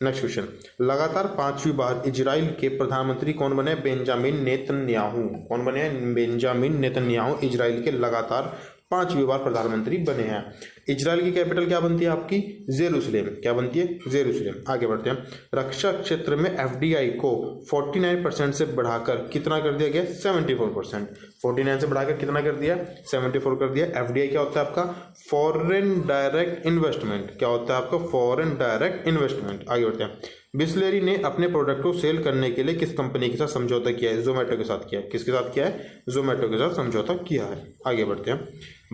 S1: Next question. लगातार 5वीं बार इजराइल के प्रधानमंत्री कौन बने? Benjamin Netanyahu. कौन बने? बेंजामिन नेतन्याहू इजराइल के लगातार 5वीं बार प्रधानमंत्री बने हैं। इजराइल की कैपिटल क्या बनती है आपकी? जेरूसलेम। क्या बनती है? जेरूसलेम। आगे बढ़ते हैं। रक्षा क्षेत्र में एफडीआई को 49% से बढ़ाकर कितना कर दिया गया? 74%। 49 से बढ़ाकर कितना कर दिया? 74 कर दिया। एफडीआई क्या होता है आपका? Foreign direct investment. क्या होता है आपका? Foreign direct investment. आगे बढ़ते हैं। बिस्लेरी ने अपने प्रोडक्ट को सेल करने के लिए किस कंपनी के साथ समझौता किया है? जोमेटो के साथ किया है। किसके साथ किया है? जोमेटो के साथ समझौता किया है। आगे बढ़ते हैं।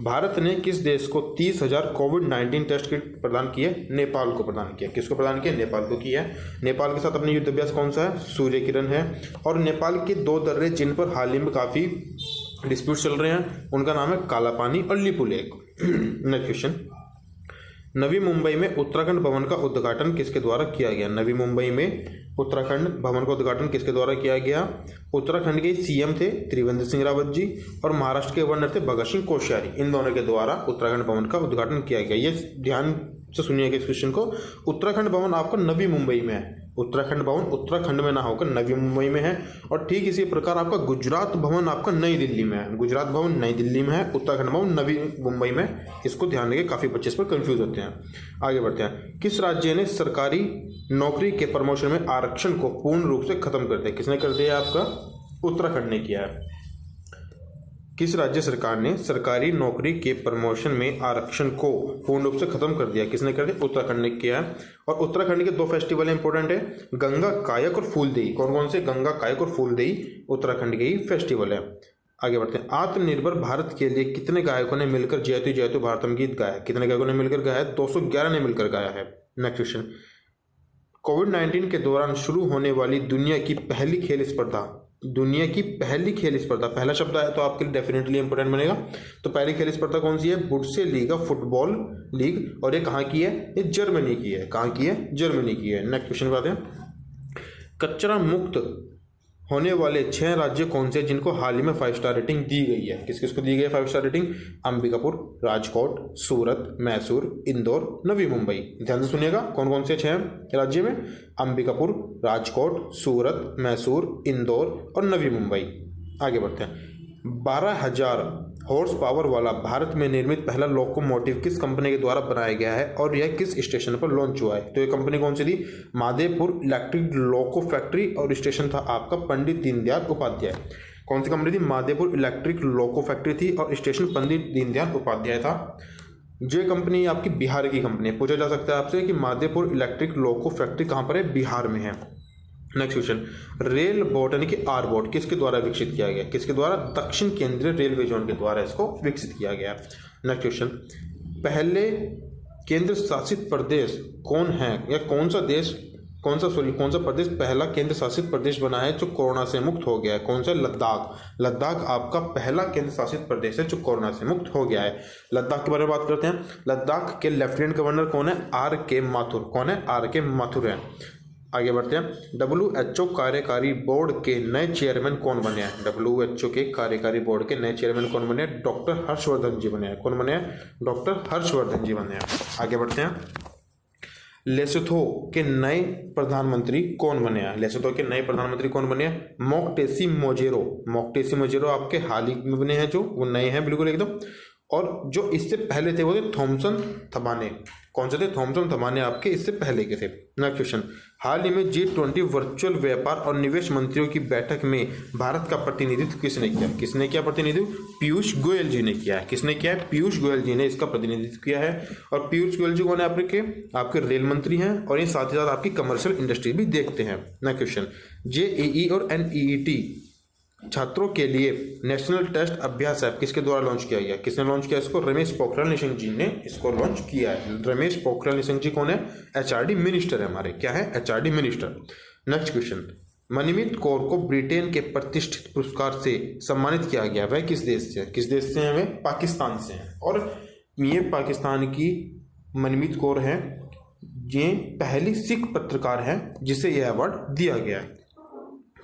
S1: भारत ने किस देश को 30,000 कोविड-19 टेस्ट किट प्रदान किए? नेपाल को प्रदान किया। किसको प्रदान किया? नेपाल को किया है। नेपाल के साथ अपने युद्ध अभ्यास कौन सा है? सूर्य किरण है। और नेपाल के 2 दर्रे जिन पर हाल ही में काफी डिस्प्यूट चल रहे हैं, उनका नाम है काला पानी और Lipulekh. Next question. Navi Mumbai में उत्तराखंड भवन का उद्घाटन किसके द्वारा किया गया? नवी मुंबई में उत्तराखंड भवन का उद्घाटन किसके द्वारा किया गया? उत्तराखंड के सीएम थे त्रिवेंद्र सिंह रावत जी और महाराष्ट्र के गवर्नर थे भगत सिंह कोश्यारी। इन दोनों के द्वारा उत्तराखंड भवन का उद्घाटन किया गया। ये ध्यान से सुनिएगा इस क्वेश्चन को। उत्तराखंड भवन आपका नवी मुंबई में है। उत्तराखंड भवन उत्तराखंड में ना होकर नवी मुंबई में है। और ठीक इसी प्रकार आपका गुजरात भवन आपका नई दिल्ली में है। गुजरात भवन नई दिल्ली में है, उत्तराखंड भवन नवी मुंबई में। इसको ध्यान रखिए, काफी बच्चे इस पर कंफ्यूज होते हैं। आगे बढ़ते हैं। किस राज्य ने सरकारी नौकरी के प्रमोशन में आरक्षण को पूर्ण रूप से खत्म कर दिया? किसने कर दिया? आपका उत्तराखंड ने किया है। किस राज्य सरकार ने सरकारी नौकरी के प्रमोशन में आरक्षण को पूर्ण रूप से खत्म कर दिया? किसने कर दिया? उत्तराखंड ने किया है। और उत्तराखंड के 2 फेस्टिवल इंपॉर्टेंट है, गंगा कायक और फूलदेई। कौन कौन से? गंगा कायक और फूलदेई उत्तराखंड के ही फेस्टिवल है। आगे बढ़ते हैं। आत्मनिर्भर भारत के लिए कितने गायकों ने मिलकर जयतु जयतु भारतम गीत गाया है? कितने गायकों ने मिलकर गाया है? 211 ने मिलकर गाया है। Next question. कोविड-19 के दौरान शुरू होने वाली दुनिया की पहली खेल स्पर्धा, पहला शब्द आया तो आपके लिए डेफिनेटली इंपोर्टेंट बनेगा। तो पहली खेल स्पर्धा कौन सी है? बुंडसे लीगा फुटबॉल लीग। और ये कहाँ की है? ये जर्मनी की है। कहाँ की है? जर्मनी की है। नेक्स्ट क्वेश्चन बात है। कचरा मुक्त होने वाले 6 राज्य कौन से जिनको हाल ही में 5 स्टार रेटिंग दी गई है? किस किस को दी गई है 5 स्टार रेटिंग? अंबिकापुर, राजकोट, सूरत, मैसूर, इंदौर, नवी मुंबई। ध्यान से सुनिएगा, कौन कौन से 6 राज्य में? अंबिकापुर, राजकोट, सूरत, मैसूर, इंदौर और नवी मुंबई। आगे बढ़ते हैं। 12,000 हॉर्स पावर वाला भारत में निर्मित पहला लोकोमोटिव किस कंपनी के द्वारा बनाया गया है और यह किस स्टेशन पर लॉन्च हुआ है? तो ये कंपनी कौन सी थी? मादेपुर इलेक्ट्रिक लोको फैक्ट्री और स्टेशन था आपका पंडित दीनदयाल उपाध्याय। कौन सी कंपनी थी? मादेपुर इलेक्ट्रिक लोको फैक्ट्री थी और स्टेशन पंडित दीनदयाल उपाध्याय था। जो कंपनी आपकी बिहार की कंपनी है। पूछा जा सकता है आपसे कि मादेपुर इलेक्ट्रिक लोको फैक्ट्री कहाँ पर है? बिहार में है। Next question. रेल बोट यानी कि आर बोट किसके द्वारा विकसित किया गया? किसके द्वारा? दक्षिण केंद्रीय रेलवे जोन के द्वारा इसको विकसित किया गया। Next question. पहले केंद्र शासित प्रदेश कौन है या कौन सा प्रदेश पहला केंद्र शासित प्रदेश बना है जो कोरोना से मुक्त हो गया है? कौन सा? लद्दाख आपका पहला केंद्र शासित प्रदेश है जो कोरोना से मुक्त हो गया है। लद्दाख के बारे में बात करते हैं। लद्दाख के लेफ्टिनेंट गवर्नर कौन है? R.K. माथुर। कौन है? R.K. माथुर है। आगे बढ़ते हैं। WHO कार्यकारी बोर्ड के नए चेयरमैन कौन बने हैं? WHO के कार्यकारी बोर्ड के नए चेयरमैन कौन बने हैं? डॉक्टर हर्षवर्धन जी बने हैं। कौन बने हैं? डॉक्टर हर्षवर्धन जी बने हैं। आगे बढ़ते हैं। लेसोथो के नए प्रधानमंत्री कौन बने हैं? लेसोथो के नए प्रधानमंत्री कौन बने हैं? मोक्टेसी मोजेरो आपके हाल ही में बने हैं, जो वो नए हैं बिल्कुल एकदम। और जो इससे पहले थे वो थे थॉमसन थबाने। कौन से थे? थॉमसन थबाने आपके इससे पहले के थे। Next question. हाल ही में G20 वर्चुअल व्यापार और निवेश मंत्रियों की बैठक में भारत का प्रतिनिधित्व किसने किया? किसने किया प्रतिनिधित्व? पीयूष गोयल जी ने किया है। किसने किया है? पीयूष गोयल जी ने इसका प्रतिनिधित्व किया है। और पीयूष गोयल जी कौन है? आपके रेल मंत्री हैं और ये साथ ही साथ आपकी कमर्शियल इंडस्ट्री भी देखते हैं। Next question. JEE और NEET छात्रों के लिए नेशनल टेस्ट अभ्यास ऐप किसके द्वारा लॉन्च किया गया? किसने लॉन्च किया इसको? रमेश पोखरियाल निशंक जी ने इसको लॉन्च किया है। रमेश पोखरियाल निशंक जी कौन है? HRD मिनिस्टर है हमारे। क्या है? HRD minister. Next question. Manmeet Kaur को ब्रिटेन के प्रतिष्ठित पुरस्कार से सम्मानित किया गया, वह किस देश से? किस देश से है? वे पाकिस्तान से हैं। और ये पाकिस्तान की मनमीत कौर है, ये पहली सिख पत्रकार है जिसे यह अवार्ड दिया गया है।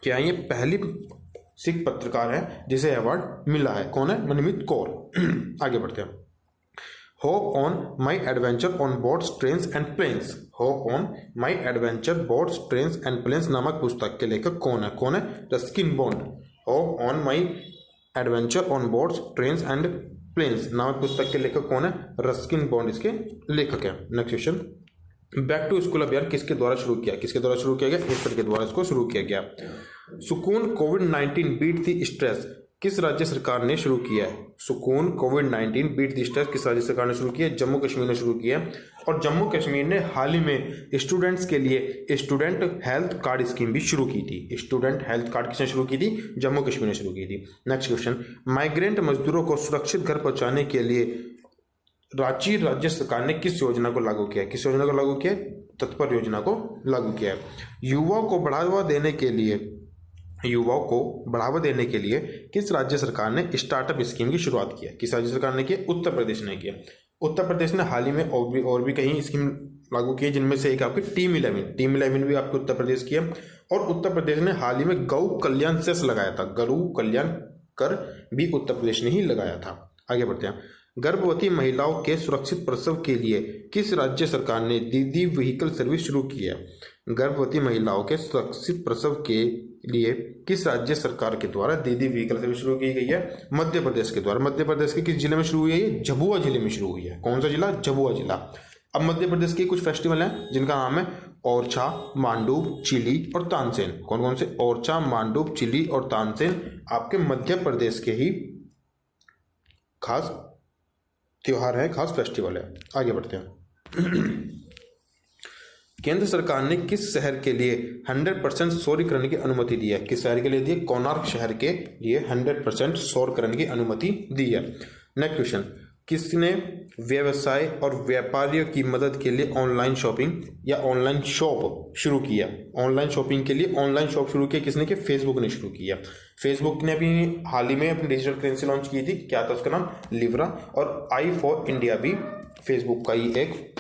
S1: क्या ये पहली सिख पत्रकार है जिसे अवार्ड मिला है? कौन है? मनमीत कौर। आगे बढ़ते हैं। Hop on my adventure on boats trains and planes. Hop on my adventure boats trains and planes नामक पुस्तक के लेखक कौन है? कौन है? Ruskin Bond. Hop on my adventure on boats trains and planes नामक पुस्तक के लेखक कौन है? रस्किन बॉन्ड इसके लेखक है। Next question, back to school अभियान किसके द्वारा शुरू किया? किसके द्वारा शुरू किया गया? एस्पर के द्वारा इसको शुरू किया गया। सुकून कोविड-19 बीट द स्ट्रेस किस राज्य सरकार ने शुरू किया है? सुकून कोविड-19 बीट द स्ट्रेस किस राज्य सरकार ने शुरू किया है? जम्मू कश्मीर ने शुरू किया है। और जम्मू कश्मीर ने हाल ही में स्टूडेंट्स के लिए स्टूडेंट हेल्थ कार्ड स्कीम भी शुरू की थी। स्टूडेंट हेल्थ कार्ड किसने शुरू की थी? जम्मू कश्मीर ने शुरू की थी। नेक्स्ट क्वेश्चन, माइग्रेंट मजदूरों को सुरक्षित घर पहुंचाने के लिए रांची राज्य सरकार ने किस योजना को लागू किया? किस योजना को लागू किया? तत्पर योजना को लागू किया है। युवाओं को बढ़ावा देने के लिए किस राज्य सरकार ने स्टार्टअप स्कीम की शुरुआत की है? किस राज्य सरकार ने किया? उत्तर प्रदेश ने किया। उत्तर प्रदेश ने हाल ही में और भी कहीं स्कीम लागू की है, जिनमें से एक आपकी टीम 11 भी आपके उत्तर प्रदेश की है। और उत्तर प्रदेश ने हाल ही में गौ कल्याण सेस लगाया था। गौ कल्याण कर भी उत्तर प्रदेश ने ही लगाया था। आगे बढ़ते हैं, गर्भवती महिलाओं के सुरक्षित प्रसव के लिए किस राज्य सरकार ने दीदी व्हीकल सर्विस शुरू की है? गर्भवती महिलाओं के सुरक्षित प्रसव के लिए किस राज्य सरकार के द्वारा दीदी व्हीकल सर्विस शुरू की गई है? मध्य प्रदेश के द्वारा। मध्य प्रदेश के किस जिले में शुरू हुई है? झाबुआ जिले में शुरू हुई है। कौन सा जिला? झाबुआ जिला। अब मध्य प्रदेश के कुछ फेस्टिवल हैं जिनका नाम है ओरछा, मांडू, चिली और तानसेन। कौन कौन से? ओरछा, मांडू, चिली और तानसेन आपके मध्य प्रदेश के ही खास त्योहार है, खास फेस्टिवल है। आगे बढ़ते हैं, केंद्र सरकार ने किस शहर के लिए 100% सौर करने की अनुमति दी है? किस शहर के लिए दी है? कोणार्क शहर के लिए 100% सौर करने की अनुमति दी है। नेक्स्ट क्वेश्चन, किसने व्यवसाय और व्यापारियों की मदद के लिए ऑनलाइन शॉपिंग या ऑनलाइन शॉप शुरू किया? ऑनलाइन शॉपिंग के लिए ऑनलाइन शॉप शुरू किया किसने? कि फेसबुक ने शुरू किया। फेसबुक ने अभी हाल ही में अपनी डिजिटल करेंसी लॉन्च की थी। क्या था उसका नाम? लिब्रा। और आई फॉर इंडिया भी फेसबुक का ही एक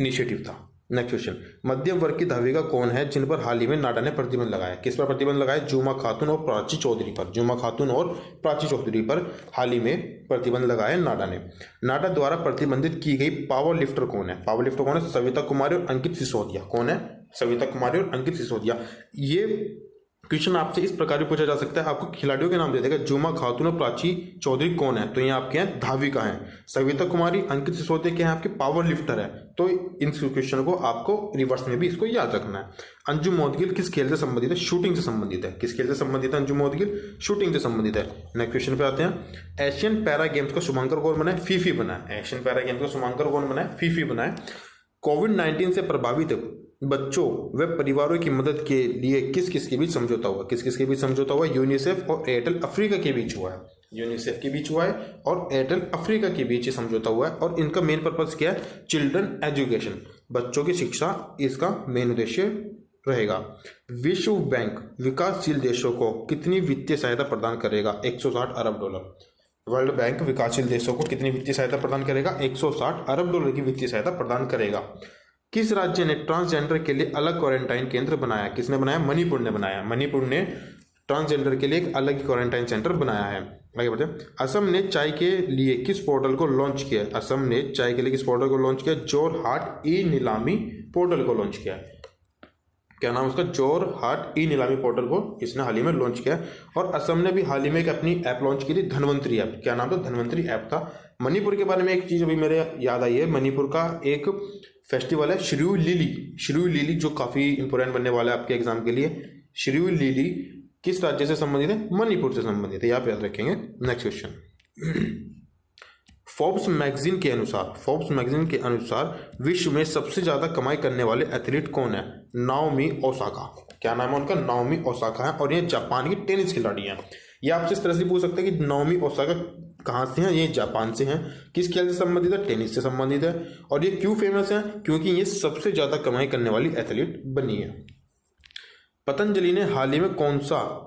S1: इनिशिएटिव था। नेक्स्ट क्वेश्चन, मध्यम वर्ग की धाविका कौन है जिन पर हाल ही में नाडा ने प्रतिबंध लगाया? किस पर प्रतिबंध लगाया? जुमा खातून और प्राची चौधरी पर। जुमा खातून और प्राची चौधरी पर हाल ही में प्रतिबंध लगाया नाडा ने। नाडा द्वारा प्रतिबंधित की गई पावर लिफ्टर कौन है? पावर लिफ्टर कौन है? सविता कुमारी और अंकित सिसोदिया। कौन है? सविता कुमारी और अंकित सिसोदिया। ये क्वेश्चन आपसे इस प्रकार भी पूछा जा सकता है, आपको खिलाड़ियों के नाम दे देगा, जुमा खातून और प्राची चौधरी कौन है? तो ये आपके हैं धाविका हैं। सविता कुमारी, अंकित सिसोदिया के हैं आपके पावर लिफ्टर है। तो इन क्वेश्चन को आपको रिवर्स में भी इसको याद रखना है। अंजुम मोदगिल किस खेल से संबंधित है? शूटिंग से संबंधित है। किस खेल से संबंधित है अंजुम मोदगिल? शूटिंग से संबंधित है। नेक्स्ट क्वेश्चन पे आते हैं, एशियन पैरा गेम्स का शुभांकर कौन बना है? फीफी बना है। एशियन पैरा गेम्स का शुभांकर कौन बना है? फीफी बना है। कोविड-19 से प्रभावित बच्चों व परिवारों की मदद के लिए किस किस के बीच समझौता हुआ? किस किस के बीच समझौता हुआ? यूनिसेफ और एयरटेल अफ्रीका के बीच हुआ है। यूनिसेफ के बीच हुआ है और एयरटेल अफ्रीका के बीच समझौता हुआ है। और इनका मेन पर्पस क्या है? चिल्ड्रन एजुकेशन, बच्चों की शिक्षा, इसका मेन उद्देश्य रहेगा। विश्व बैंक विकासशील देशों को कितनी वित्तीय सहायता प्रदान करेगा? 160 अरब डॉलर। वर्ल्ड बैंक विकासशील देशों को कितनी वित्तीय सहायता प्रदान करेगा? 160 अरब डॉलर की वित्तीय सहायता प्रदान करेगा। किस राज्य ने ट्रांसजेंडर के लिए अलग क्वारंटाइन केंद्र बनाया? किसने बनाया? मणिपुर ने बनाया। मणिपुर ने ट्रांसजेंडर के लिए एक अलग क्वारंटाइन सेंटर बनाया है। आगे बढ़ते हैं, असम ने चाय के लिए किस पोर्टल को लॉन्च किया? असम ने चाय के लिए किस पोर्टल को लॉन्च किया? जोरहाट ई नीलामी पोर्टल को लॉन्च किया। क्या नाम उसका? जोरहाट ई नीलामी पोर्टल को इसने हाल ही में लॉन्च किया। और असम ने भी हाल ही में एक अपनी ऐप लॉन्च की थी, धनवंतरी ऐप। क्या नाम था? धनवंतरी ऐप था। मणिपुर के बारे में एक चीज अभी मेरे याद आई है, मणिपुर का एक फेस्टिवल है श्रीयू लीली। श्रीयू लीली जो काफी इंपोर्टेंट बनने वाला है आपके एग्जाम के लिए। श्रीयू लीली किस राज्य से संबंधित है? मणिपुर से संबंधित है, यहाँ पे याद रखेंगे। नेक्स्ट क्वेश्चन, फोर्ब्स मैगजीन के अनुसार विश्व में सबसे ज्यादा कमाई करने वाले एथलीट कौन है? Naomi Osaka. क्या नाम है उनका? नाओमी ओसाका है। और ये जापान की टेनिस खिलाड़ी है। ये आपसे इस तरह से पूछ सकते हैं कि नाओमी ओसाका कहाँ से हैं? ये जापान से हैं। किस खेल से संबंधित है? टेनिस से संबंधित है। और ये क्यों फेमस है? क्योंकि ये सबसे ज्यादा कमाई करने वाली एथलीट बनी है। पतंजलि ने हाल ही में कौन सा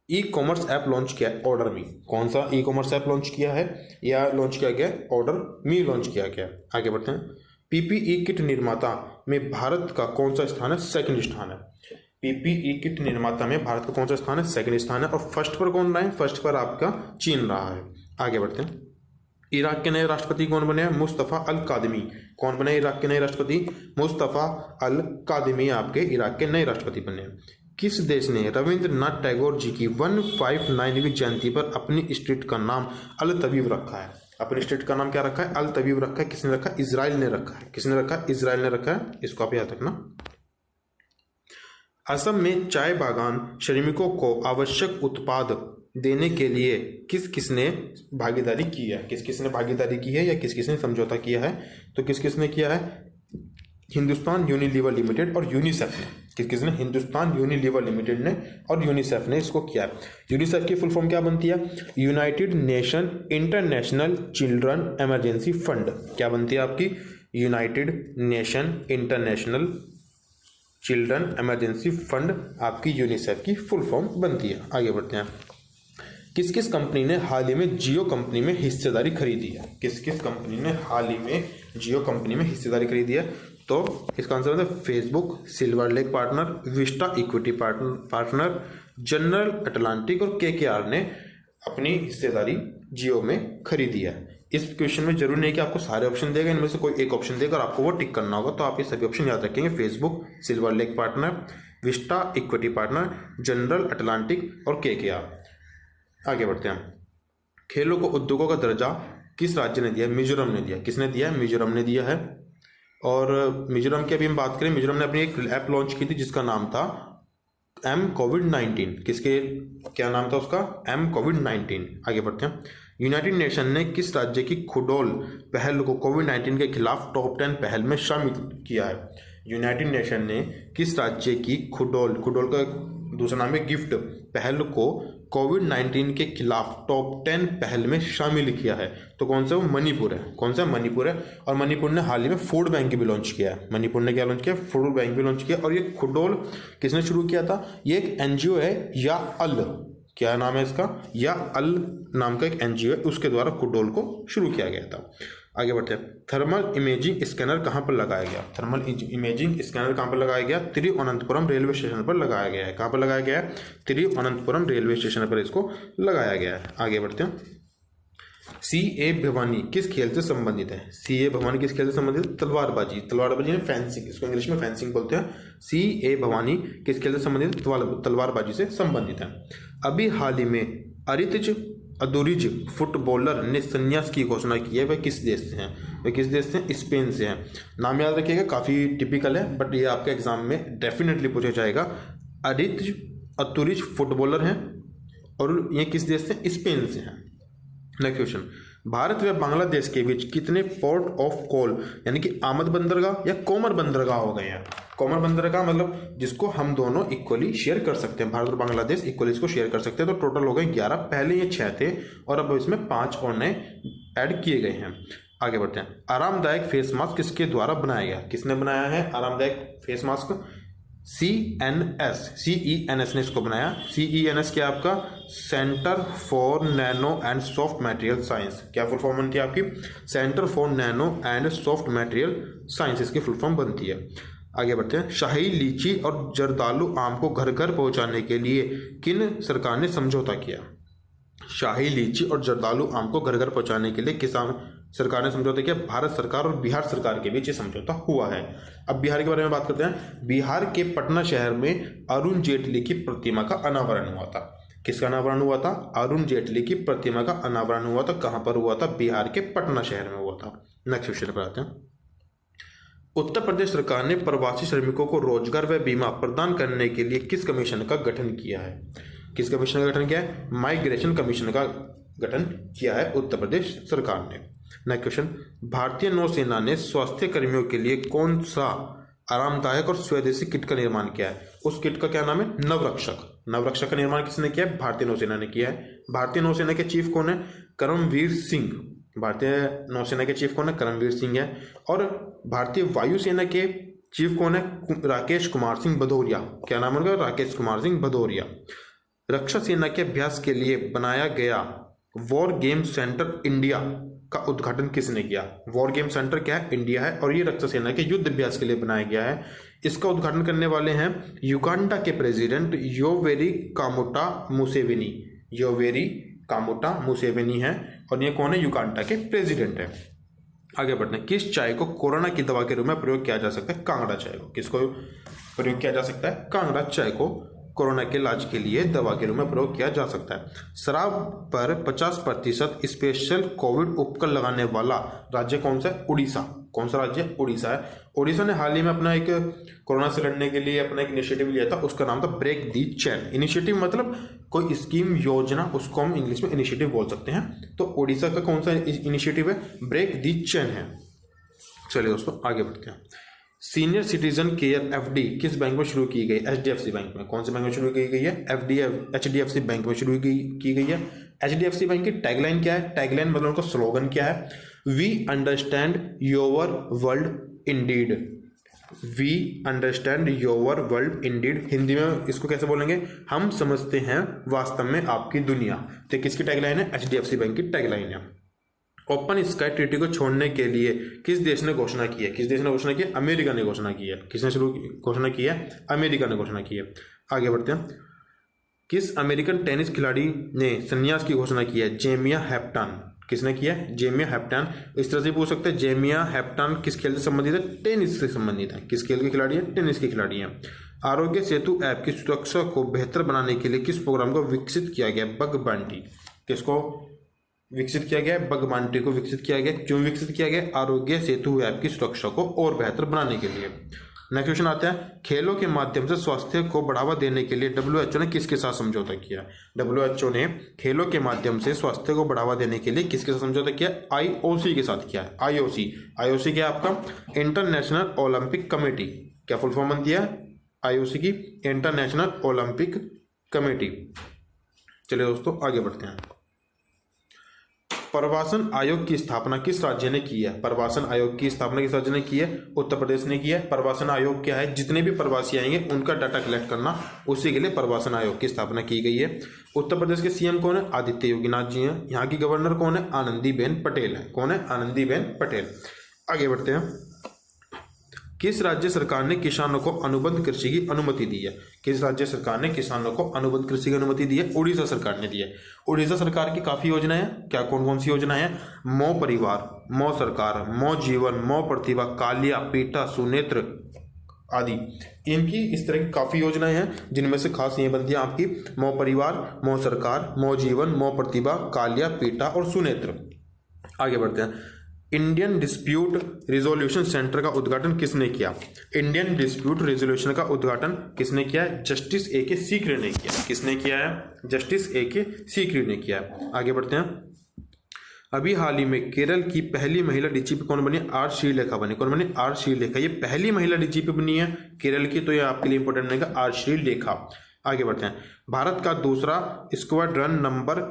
S1: ई कॉमर्स ऐप लॉन्च किया है? ऑर्डर मी। कौन सा ई कॉमर्स ऐप लॉन्च किया है या लॉन्च किया गया? ऑर्डर मी लॉन्च किया गया। आगे बढ़ते हैं, पीपीई किट निर्माता में भारत का कौन सा स्थान है? सेकंड स्थान है। पीपीई किट निर्माता में भारत का कौन सा स्थान है? सेकंड स्थान है। और फर्स्ट पर कौन रहा है? फर्स्ट पर आपका चीन रहा है। आगे बढ़ते हैं, इराक के नए राष्ट्रपति कौन बने हैं? मुस्तफा अल कादिमी। कौन बने इराक के नए राष्ट्रपति? मुस्तफा अल कादिमी आपके इराक के नए राष्ट्रपति बने। किस देश ने रविंद्रनाथ टैगोर जी की 159वीं जयंती पर अपनी स्ट्रीट का नाम अल तबीब रखा है? अपने स्टेट का नाम क्या रखा है? अल तवीब रखा है। किसने रखा है? इजराइल ने रखा है। किसने रखा है? इजराइल ने रखा है। इसको आप याद रखना। असम में चाय बागान श्रमिकों को आवश्यक उत्पाद देने के लिए किस किसने भागीदारी की है? किस किसने भागीदारी की है या किस किसने समझौता किया है? तो किस किसने किया है? हिंदुस्तान यूनिलीवर लिमिटेड और यूनिसेफ ने। किस किसने? हिंदुस्तान यूनिलीवर लिमिटेड ने और यूनिसेफ ने इसको किया है। यूनिसेफ की फुल फॉर्म क्या बनती है? United nation international children emergency fund. क्या बनती है आपकी? United nation international children emergency fund आपकी यूनिसेफ की फुल फॉर्म बनती है। आगे बढ़ते हैं। किस किस कंपनी ने हाल ही में जियो कंपनी में हिस्सेदारी खरीदी है? किस किस कंपनी ने हाल ही में जियो कंपनी में हिस्सेदारी खरीदी है? तो इसका आंसर है Facebook, silver lake partner, Vista equity partner, general Atlantic और केकेआर ने अपनी हिस्सेदारी जियो में खरीदी है। इस क्वेश्चन में जरूरी नहीं कि आपको सारे ऑप्शन देगा, इनमें से कोई एक ऑप्शन देगा और आपको वो टिक करना होगा। तो आप ये सभी ऑप्शन याद रखेंगे। Facebook, silver lake partner, Vista equity partner, general Atlantic और केकेआर। आगे बढ़ते हैं। खेलों को उद्योगों का दर्जा किस राज्य ने दिया? मिजोरम ने दिया। किसने दिया? मिजोरम ने दिया है। और मिजोरम की अभी हम बात करें, मिजोरम ने अपनी एक ऐप लॉन्च की थी जिसका नाम था M-COVID-19। किसके क्या नाम था उसका? M-COVID-19। आगे बढ़ते हैं। यूनाइटेड नेशन ने किस राज्य की खुडोल पहल को कोविड-19 के खिलाफ टॉप 10 पहल में शामिल किया है? यूनाइटेड नेशन ने किस राज्य की खुडोल का दूसरा नाम है गिफ्ट पहल को कोविड-19 के खिलाफ टॉप 10 पहल में शामिल किया है? तो कौन सा? वो मणिपुर है। कौन सा? मणिपुर है। और मणिपुर ने हाल ही में फूड बैंक भी लॉन्च किया है। मणिपुर ने क्या लॉन्च किया? फूड बैंक भी लॉन्च किया। और ये खुडोल किसने शुरू किया था? ये एक एनजीओ है, या अल, क्या नाम है इसका? या अल नाम का एक एनजीओ है, उसके द्वारा खुडोल को शुरू किया गया था। आगे बढ़ते हैं। थर्मल इमेजिंग स्कैनर कहाँ पर लगाया गया? थर्मल इमेजिंग स्कैनर कहाँ पर लगाया गया? तिरुवनंतपुरम रेलवे स्टेशन पर लगाया गया है। कहाँ पर लगाया गया है? तिरुवनंतपुरम रेलवे स्टेशन पर इसको लगाया गया है। आगे बढ़ते हैं। सीए भवानी किस खेल से संबंधित है? सीए भवानी किस खेल से संबंधित है? तलवारबाजी। तलवारबाजी ने फेंसिंग, इसको इंग्लिश में फेंसिंग बोलते हैं। सीए भवानी किस खेल से संबंधित? तलवारबाजी से संबंधित है। अभी हाल ही में अरितज अदुरिज फुटबॉलर ने संन्यास की घोषणा की है। वह किस देश से हैं? वह किस देश से हैं? स्पेन से हैं। नाम याद रखिएगा, काफ़ी टिपिकल है, बट ये आपके एग्जाम में डेफिनेटली पूछा जाएगा। अरितज अदुरिज फुटबॉलर हैं और ये किस देश से? स्पेन से हैं। Next question. भारत व बांग्लादेश के बीच कितने पोर्ट ऑफ कॉल यानी कि आमद बंदरगाह या कोमर बंदरगाह हो गए हैं? कॉमन बंदरगाह मतलब जिसको हम दोनों इक्वली शेयर कर सकते हैं, भारत और बांग्लादेश इक्वली इसको शेयर कर सकते हैं। तो टोटल हो गए 11। पहले ये 6 थे और अब इसमें 5 और नए ऐड किए गए हैं। आगे बढ़ते हैं। आरामदायक फेस मास्क किसके द्वारा बनाया गया? किसने बनाया है आरामदायक फेस मास्क? CENS ने इसको बनाया। CENS क्या आपका? Centre for nano and soft material science. क्या फुल फॉर्म बनती है आपकी? Centre for nano and soft material science इसकी फुल फॉर्म बनती है। आगे बढ़ते हैं। शाही लीची और जर्दालू आम को घर घर पहुंचाने के लिए किन सरकार ने समझौता किया? शाही लीची और जर्दालू आम को घर घर पहुंचाने के लिए किसान सरकार ने समझौता किया। भारत सरकार और बिहार सरकार के बीच ये समझौता हुआ है। अब बिहार के बारे में बात करते हैं। बिहार के पटना शहर में अरुण जेटली की प्रतिमा का अनावरण हुआ था। किसका अनावरण हुआ था? अरुण जेटली की प्रतिमा का अनावरण हुआ था। कहां पर हुआ था? बिहार के पटना शहर में हुआ था। नेक्स्ट क्वेश्चन पर आते हैं। उत्तर प्रदेश सरकार ने प्रवासी श्रमिकों को रोजगार व बीमा प्रदान करने के लिए किस कमीशन का गठन किया है? किस कमीशन का गठन किया है? माइग्रेशन कमीशन का गठन किया है उत्तर प्रदेश सरकार ने। Next question. भारतीय नौसेना ने स्वास्थ्य कर्मियों के लिए कौन सा आरामदायक और स्वदेशी किट का निर्माण किया है? उस किट का क्या नाम है? नवरक्षक। नवरक्षक का निर्माण किसने किया है? भारतीय नौसेना ने किया है। भारतीय नौसेना के चीफ कौन है? करमवीर सिंह। भारतीय नौसेना के चीफ कौन है? करमवीर सिंह है। और भारतीय वायुसेना के चीफ कौन है? राकेश कुमार सिंह भदौरिया। क्या नाम है? राकेश कुमार सिंह भदौरिया। रक्षा सेना के अभ्यास के लिए बनाया गया वॉर गेम सेंटर इंडिया का उद्घाटन किसने किया? वॉर गेम सेंटर क्या है? इंडिया है। और ये रक्षा सेना के युद्ध अभ्यास के लिए बनाया गया है। इसका उद्घाटन करने वाले हैं युगांडा के president Yoweri Kaguta Museveni. Yoweri Kaguta Museveni है और ये कौन है? युगांडा के प्रेसिडेंट है। आगे बढ़ते हैं। किस चाय को कोरोना की दवा के रूप में प्रयोग किया जा सकता है? कांगड़ा चाय को। किसको प्रयोग किया जा सकता है? कांगड़ा चाय को कोरोना के इलाज के लिए दवा के रूप में प्रयोग किया जा सकता है। शराब पर 50% स्पेशल कोविड उपकर लगाने वाला राज्य कौन सा है? उड़ीसा। कौन सा राज्य? उड़ीसा है। उड़ीसा ने हाल ही में अपना एक कोरोना से लड़ने के लिए अपना एक इनिशिएटिव लिया था, उसका नाम था ब्रेक दी चेन। इनिशिएटिव मतलब कोई स्कीम, योजना, उसको हम इंग्लिश में इनिशिएटिव बोल सकते हैं। तो उड़ीसा का कौन सा इनिशिएटिव है? ब्रेक दी चेन है। चलिए दोस्तों आगे बढ़ते हैं। सीनियर सिटीजन केयर एफडी किस बैंक में शुरू की गई? एचडीएफसी बैंक में। कौन से बैंक में शुरू की गई है? एचडीएफसी बैंक में शुरू की गई है। एचडीएफसी बैंक की टैगलाइन क्या है? टैगलाइन मतलब उनका स्लोगन क्या है? We understand your world indeed. We understand your world indeed. Hindi में इसको कैसे बोलेंगे? हम समझते हैं वास्तव में आपकी दुनिया। तो किसकी टैगलाइन है? एचडीएफसी बैंक की टैगलाइन है। ओपन स्काई ट्रीटी को छोड़ने के लिए किस देश ने घोषणा की है? किस देश ने घोषणा की है? अमेरिका ने घोषणा की है। किसने घोषणा की है? अमेरिका ने घोषणा की है। आगे बढ़ते हैं। किस अमेरिकन टेनिस खिलाड़ी ने संन्यास की घोषणा की है? जेमिया हैप्टन। किसने किया? जेमिया हैप्टन। इस तरह से पूछ सकते हैं, जेमिया हैप्टन किस खेल से संबंधित है? टेनिस से संबंधित है। किस खेल की खिलाड़ी है? टेनिस की खिलाड़ी है। आरोग्य सेतु ऐप की सुरक्षा को बेहतर बनाने के लिए किस प्रोग्राम को विकसित किया गया? बग बांटी। किसको विकसित किया गया? बग बांटी को विकसित किया गया। क्यों विकसित किया गया? आरोग्य सेतु ऐप की सुरक्षा को और बेहतर बनाने के लिए। नेक्स्ट क्वेश्चन आता है, खेलों के माध्यम से स्वास्थ्य को बढ़ावा देने के लिए डब्ल्यूएचओ ने किसके साथ समझौता किया? डब्ल्यूएचओ ने खेलों के माध्यम से स्वास्थ्य को बढ़ावा देने के लिए किसके साथ समझौता किया? आईओसी के साथ किया है। आईओसी क्या है आपका? International Olympic committee. क्या फुल फॉर्म बनती है आईओसी की? International Olympic committee. चलिए दोस्तों आगे बढ़ते हैं। प्रवासन आयोग की स्थापना किस राज्य ने की है? प्रवासन आयोग की स्थापना किस राज्य ने की है? उत्तर प्रदेश ने की है। प्रवासन आयोग क्या है? जितने भी प्रवासी आएंगे उनका डाटा कलेक्ट करना, उसी के लिए प्रवासन आयोग की स्थापना की गई है। उत्तर प्रदेश के सीएम कौन है? आदित्य योगीनाथ जी हैं। यहाँ की गवर्नर कौन है? आनंदीबेन पटेल है। कौन है? आनंदीबेन पटेल। आगे बढ़ते हैं। किस राज्य सरकार ने किसानों को अनुबंध कृषि की अनुमति दी है? किस राज्य सरकार ने किसानों को अनुबंध कृषि की अनुमति दी है? उड़ीसा सरकार ने दी है। उड़ीसा सरकार की काफी योजनाएं हैं। क्या कौन कौन सी योजनाएं हैं? मो परिवार, मो सरकार, मो जीवन, मो प्रतिभा, कालिया, पीटा, सुनेत्र आदि। इनकी इस तरह की काफी योजनाएं हैं, जिनमें से खास ये बनती है आपकी मो परिवार, मो सरकार, मो जीवन, मो प्रतिभा, कालिया, पीटा और सुनेत्र। आगे बढ़ते हैं। इंडियन डिस्प्यूट रिजोल्यूशन सेंटर का उद्घाटन किसने किया? इंडियन डिस्प्यूट रिजोल्यूशन का उद्घाटन किसने किया है? जस्टिस ए के सीकरी ने किया। किसने किया है? जस्टिस ए के सीकरी ने किया है। आगे बढ़ते हैं। अभी हाल ही में केरल की पहली महिला डीजीपी कौन बनी? आर श्रीलेखा बनी। कौन बनी? आर श्रीलेखा। ये पहली महिला डीजीपी बनी है केरल की, तो ये आपके लिए इंपॉर्टेंट रहेगा, आर श्रीलेखा। आगे बढ़ते हैं। भारत का दूसरा स्क्वाड्रन नंबर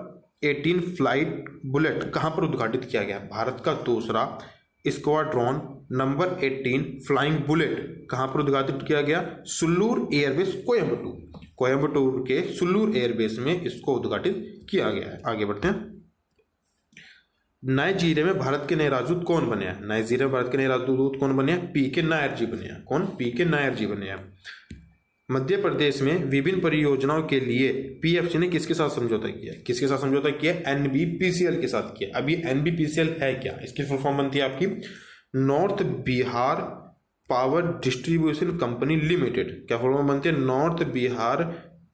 S1: 18 फ्लाइट बुलेट कहां पर उद्घाटित किया गया? भारत का दूसरा स्क्वाड्रॉन नंबर 18 फ्लाइंग बुलेट कहां पर उद्घाटित किया गया? सुल्लूर एयरबेस, कोयम्बटूर। कोयम्बटूर के सुल्लूर एयरबेस में इसको उद्घाटित किया गया है। आगे बढ़ते हैं। नाइजीरिया में भारत के नए राजदूत कौन बने हैं? नाइजीरिया में भारत के नए राजदूत कौन बने हैं? पीके नायर जी बने हैं। कौन? पीके नायर जी बने हैं। मध्य प्रदेश में विभिन्न परियोजनाओं के लिए पीएफसी ने किसके साथ समझौता किया? किसके साथ समझौता किया? एनबीपीसीएल के साथ किया। अभी एनबीपीसीएल है क्या? इसकी फुल फॉर्म बनती है आपकी north Bihar power distribution company limited. क्या फुल फॉर्म बनती है? North Bihar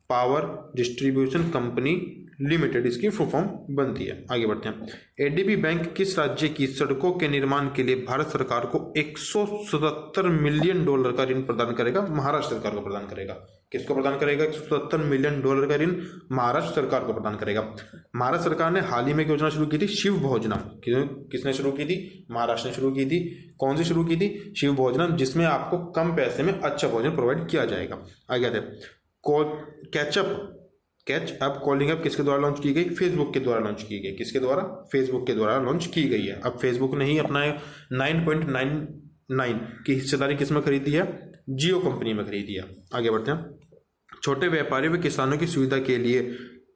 S1: power distribution company limited, इसकी फुल फॉर्म बनती है। आगे बढ़ते हैं। एडीबी बैंक किस राज्य की सड़कों के निर्माण के लिए भारत सरकार को $177 मिलियन का ऋण प्रदान करेगा? महाराष्ट्र सरकार को प्रदान करेगा। किसको प्रदान करेगा? $177 मिलियन का ऋण महाराष्ट्र सरकार को प्रदान करेगा। महाराष्ट्र सरकार ने हाल ही में योजना शुरू की थी, शिव भोजनम। किसने शुरू की थी? महाराष्ट्र ने शुरू की थी। कौन सी शुरू की थी? शिव भोजनम, जिसमें आपको कम पैसे में अच्छा भोजन प्रोवाइड किया जाएगा। आगे थे कैच अप कॉलिंग ऐप किसके द्वारा लॉन्च की गई? फेसबुक के द्वारा लॉन्च की गई। किसके द्वारा? फेसबुक के द्वारा लॉन्च की गई है। अब फेसबुक ने ही अपना 9.99 की हिस्सेदारी किसमें खरीदी है? जियो कंपनी में खरीदी है। आगे बढ़ते हैं। छोटे व्यापारियों व किसानों की सुविधा के लिए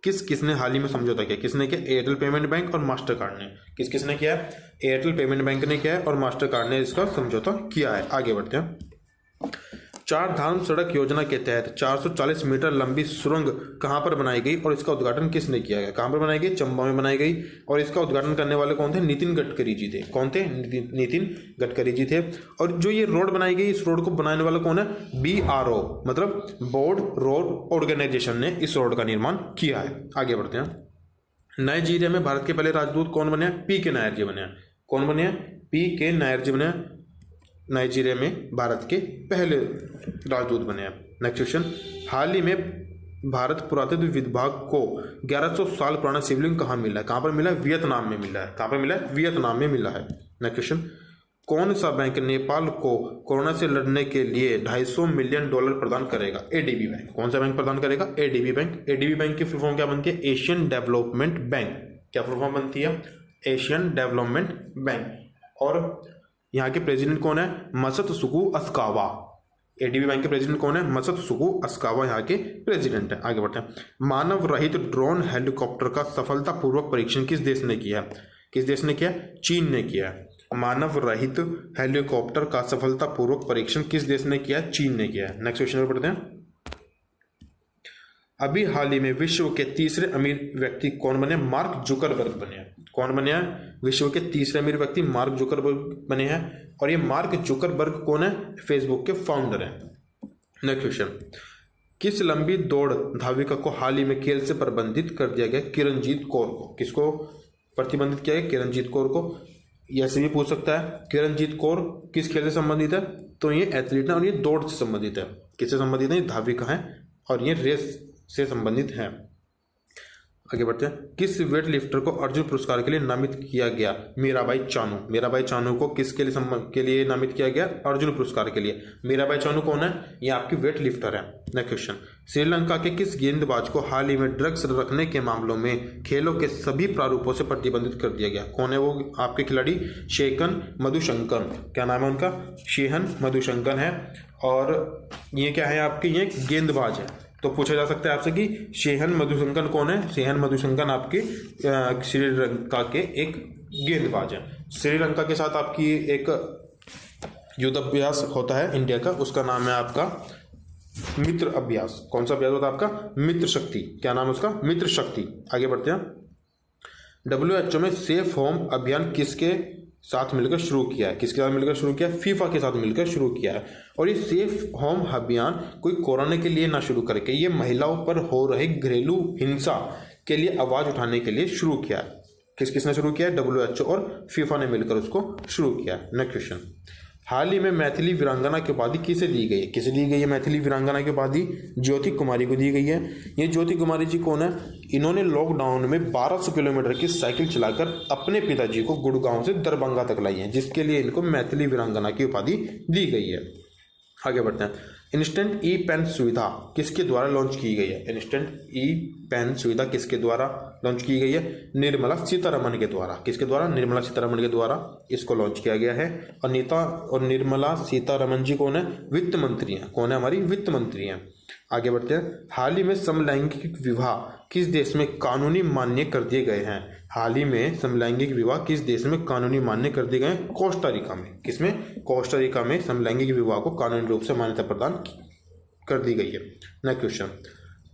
S1: किसने हाल ही में समझौता किया? किसने किया? एयरटेल पेमेंट बैंक और मास्टर कार्ड ने। किसने किया? एयरटेल पेमेंट बैंक ने किया है और मास्टर कार्ड ने इसका समझौता किया है। आगे बढ़ते हैं। चार धाम सड़क योजना के तहत 440 मीटर लंबी सुरंग कहां पर बनाई गई और इसका उद्घाटन किसने किया गया? कहां पर बनाई गई? चंबा में बनाई गई। और इसका उद्घाटन करने वाले कौन थे? नितिन गडकरी जी थे। कौन थे? नितिन गडकरी जी थे। और जो ये रोड बनाई गई, इस रोड को बनाने वाला कौन है? BRO मतलब बोर्ड रोड ऑर्गेनाइजेशन ने इस रोड का निर्माण किया है। आगे बढ़ते हैं। नाइजीरिया में भारत के पहले राजदूत कौन बने? PK नायर जी बने। कौन बने? PK नायर जी बने। नाइजीरिया में भारत के पहले राजदूत बने हैं। नेक्स्ट क्वेश्चन, हाल ही में भारत पुरातत्व विभाग को 1100 साल पुराना शिवलिंग कहाँ मिला है? कहाँ पर मिला है? वियतनाम में मिला है। कहाँ पर मिला है? वियतनाम में मिला है। नेक्स्ट क्वेश्चन, कौन सा बैंक नेपाल को कोरोना से लड़ने के लिए $250 मिलियन प्रदान करेगा? ADB bank. कौन सा बैंक प्रदान करेगा? ADB bank. ADB बैंक की फुल फॉर्म क्या बनती है? Asian development bank. क्या फुल फॉर्म बनती है? Asian development bank. और यहाँ के प्रेसिडेंट कौन है? मसतसुगु अस्कावा। ADB बैंक के प्रेसिडेंट कौन है? मसतसुगु अस्कावा यहाँ के प्रेसिडेंट है। आगे बढ़ते हैं। मानव रहित ड्रोन हेलीकॉप्टर का सफलतापूर्वक परीक्षण किस देश ने किया? किस देश ने किया? चीन ने किया। मानव रहित हेलीकॉप्टर का सफलतापूर्वक परीक्षण किस देश ने किया? चीन ने किया। नेक्स्ट क्वेश्चन पर बढ़ते हैं। अभी हाल ही में विश्व के तीसरे अमीर व्यक्ति कौन बने? मार्क जुकरबर्ग बने। कौन बने हैं? विश्व के तीसरे अमीर व्यक्ति मार्क जुकरबर्ग बने हैं। और ये मार्क जुकरबर्ग कौन है? फेसबुक के फाउंडर हैं। नेक्स्ट क्वेश्चन, किस लंबी दौड़ धाविका को हाल ही में खेल से प्रतिबंधित कर दिया गया? किरणजीत कौर को। किसको प्रतिबंधित किया गया? किरणजीत कौर को। ऐसे भी पूछ सकता है, किरणजीत कौर किस खेल से संबंधित है? तो ये एथलीट है और ये दौड़ से संबंधित है। किससे संबंधित है? ये धाविका है और ये रेस से संबंधित है। आगे बढ़ते हैं। किस वेट लिफ्टर को अर्जुन पुरस्कार के लिए नामित किया गया? मीराबाई चानू। मीराबाई चानू को किसके लिए नामित किया गया? अर्जुन पुरस्कार के लिए। मीराबाई चानू कौन है? ये आपकी वेट लिफ्टर है। नेक्स्ट क्वेश्चन, श्रीलंका के किस गेंदबाज को हाल ही में ड्रग्स रखने के मामलों में खेलों के सभी प्रारूपों से प्रतिबंधित कर दिया गया? कौन है वो आपके खिलाड़ी? शेखन मधुशंकन। क्या नाम है उनका? शेहन मधुशंकन है। और ये क्या है आपके? ये गेंदबाज है। तो पूछा जा सकता है आपसे कि शेहन मधुशंकन कौन है? शेहन मधुशंकन आपके श्रीलंका के एक गेंदबाज है। श्रीलंका के साथ आपकी एक युद्ध अभ्यास होता है इंडिया का, उसका नाम है आपका मित्र अभ्यास। कौन सा अभ्यास होता है आपका? मित्र शक्ति। क्या नाम है उसका? मित्र शक्ति। आगे बढ़ते हैं। WHO में सेफ होम अभियान किसके साथ मिलकर शुरू किया है? किसके साथ मिलकर शुरू किया है? फीफा के साथ मिलकर शुरू किया है। और ये सेफ होम अभियान कोई कोरोना के लिए ना शुरू करके, ये महिलाओं पर हो रही घरेलू हिंसा के लिए आवाज उठाने के लिए शुरू किया है। किसने शुरू किया है? WHO और फीफा ने मिलकर उसको शुरू किया है। नेक्स्ट क्वेश्चन, हाल ही में मैथिली वीरांगना की उपाधि किसे दी गई है? किसे दी गई है मैथिली वीरांगना की उपाधि? ज्योति कुमारी को दी गई है। ये ज्योति कुमारी जी कौन है? इन्होंने लॉकडाउन में 1200 किलोमीटर की साइकिल चलाकर अपने पिताजी को गुड़गांव से दरभंगा तक लाई है, जिसके लिए इनको मैथिली वीरांगना की उपाधि दी गई है। आगे बढ़ते हैं। इंस्टेंट ई पेन सुविधा किसके द्वारा लॉन्च की गई है? इंस्टेंट ई पेन सुविधा किसके द्वारा लॉन्च की गई है? निर्मला सीतारमण के द्वारा। किसके द्वारा? निर्मला सीतारमण के द्वारा इसको लॉन्च किया गया है। और निर्मला सीतारमण जी कौन है? वित्त मंत्री हैं। कौन है? हमारी वित्त मंत्री हैं। आगे बढ़ते हैं। हाल ही में समलैंगिक विवाह किस देश में कानूनी मान्य कर दिए गए हैं? हाल ही में समलैंगिक विवाह किस देश में कानूनी मान्य कर दिए गए? कोस्टा रिका में। किसमें? कोस्टा रिका में समलैंगिक विवाह को कानूनी रूप से मान्यता प्रदान कर दी गई है। नेक्स्ट क्वेश्चन,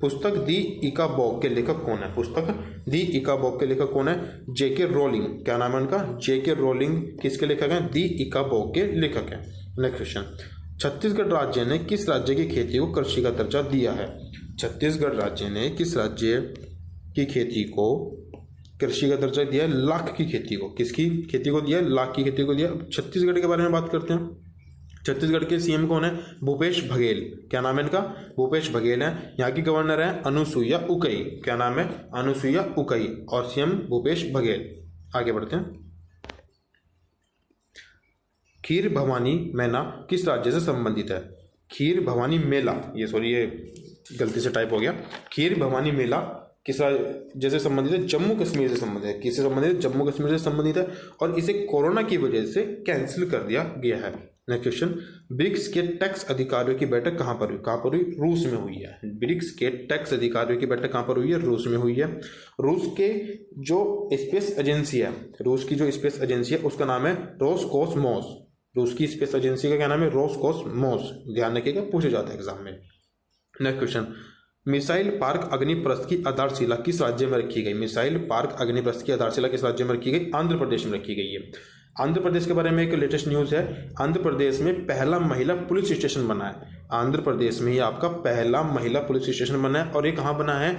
S1: पुस्तक दी इकाबॉग के लेखक कौन है? पुस्तक दी इकाबॉग के लेखक कौन है? JK rolling. क्या नाम है उनका? JK रोलिंग किसके लेखक हैं? दी इकाबॉग के लेखक हैं। नेक्स्ट क्वेश्चन, छत्तीसगढ़ राज्य ने किस राज्य की खेती को कृषि का दर्जा दिया है? छत्तीसगढ़ राज्य ने किस राज्य की खेती को कृषि का दर्जा दिया है? लाख की खेती को। किसकी खेती को दिया? लाख की खेती को दिया। छत्तीसगढ़ के बारे में बात करते हैं। छत्तीसगढ़ के CM कौन है? भूपेश बघेल। क्या नाम है इनका? भूपेश बघेल है। यहाँ की गवर्नर है अनुसुईया उकई। क्या नाम है? अनुसुईया उकई। और CM भूपेश बघेल। आगे बढ़ते हैं। खीर भवानी मेला किस राज्य से संबंधित है? खीर भवानी मेला, ये गलती से टाइप हो गया। खीर भवानी मेला किस राज्य से संबंधित है? जम्मू कश्मीर से संबंधित है। किससे संबंधित है? जम्मू कश्मीर से संबंधित है। और इसे कोरोना की वजह से कैंसिल कर दिया गया है। नेक्स्ट क्वेश्चन, ब्रिक्स के टैक्स अधिकारियों की बैठक कहाँ पर हुई? रूस में हुई है। ब्रिक्स के टैक्स अधिकारियों की बैठक कहाँ पर हुई है? रूस में हुई है। रूस के जो स्पेस एजेंसी है, रूस की जो स्पेस एजेंसी है उसका नाम है रोसकोसमोस। रूस की स्पेस एजेंसी का क्या नाम है? रोसकोसमोस। ध्यान रखिएगा, पूछा जाता है एग्जाम में। नेक्स्ट क्वेश्चन, मिसाइल पार्क अग्निप्रस्थ की आधारशिला किस राज्य में रखी गई? मिसाइल पार्क अग्निप्रस्थ की आधारशिला किस राज्य में रखी गई? आंध्र प्रदेश में रखी गई है। आंध्र प्रदेश के बारे में एक लेटेस्ट न्यूज है। आंध्र प्रदेश में पहला महिला पुलिस स्टेशन बना है। आंध्र प्रदेश में ही आपका पहला महिला पुलिस स्टेशन बना है, और ये कहाँ बना है?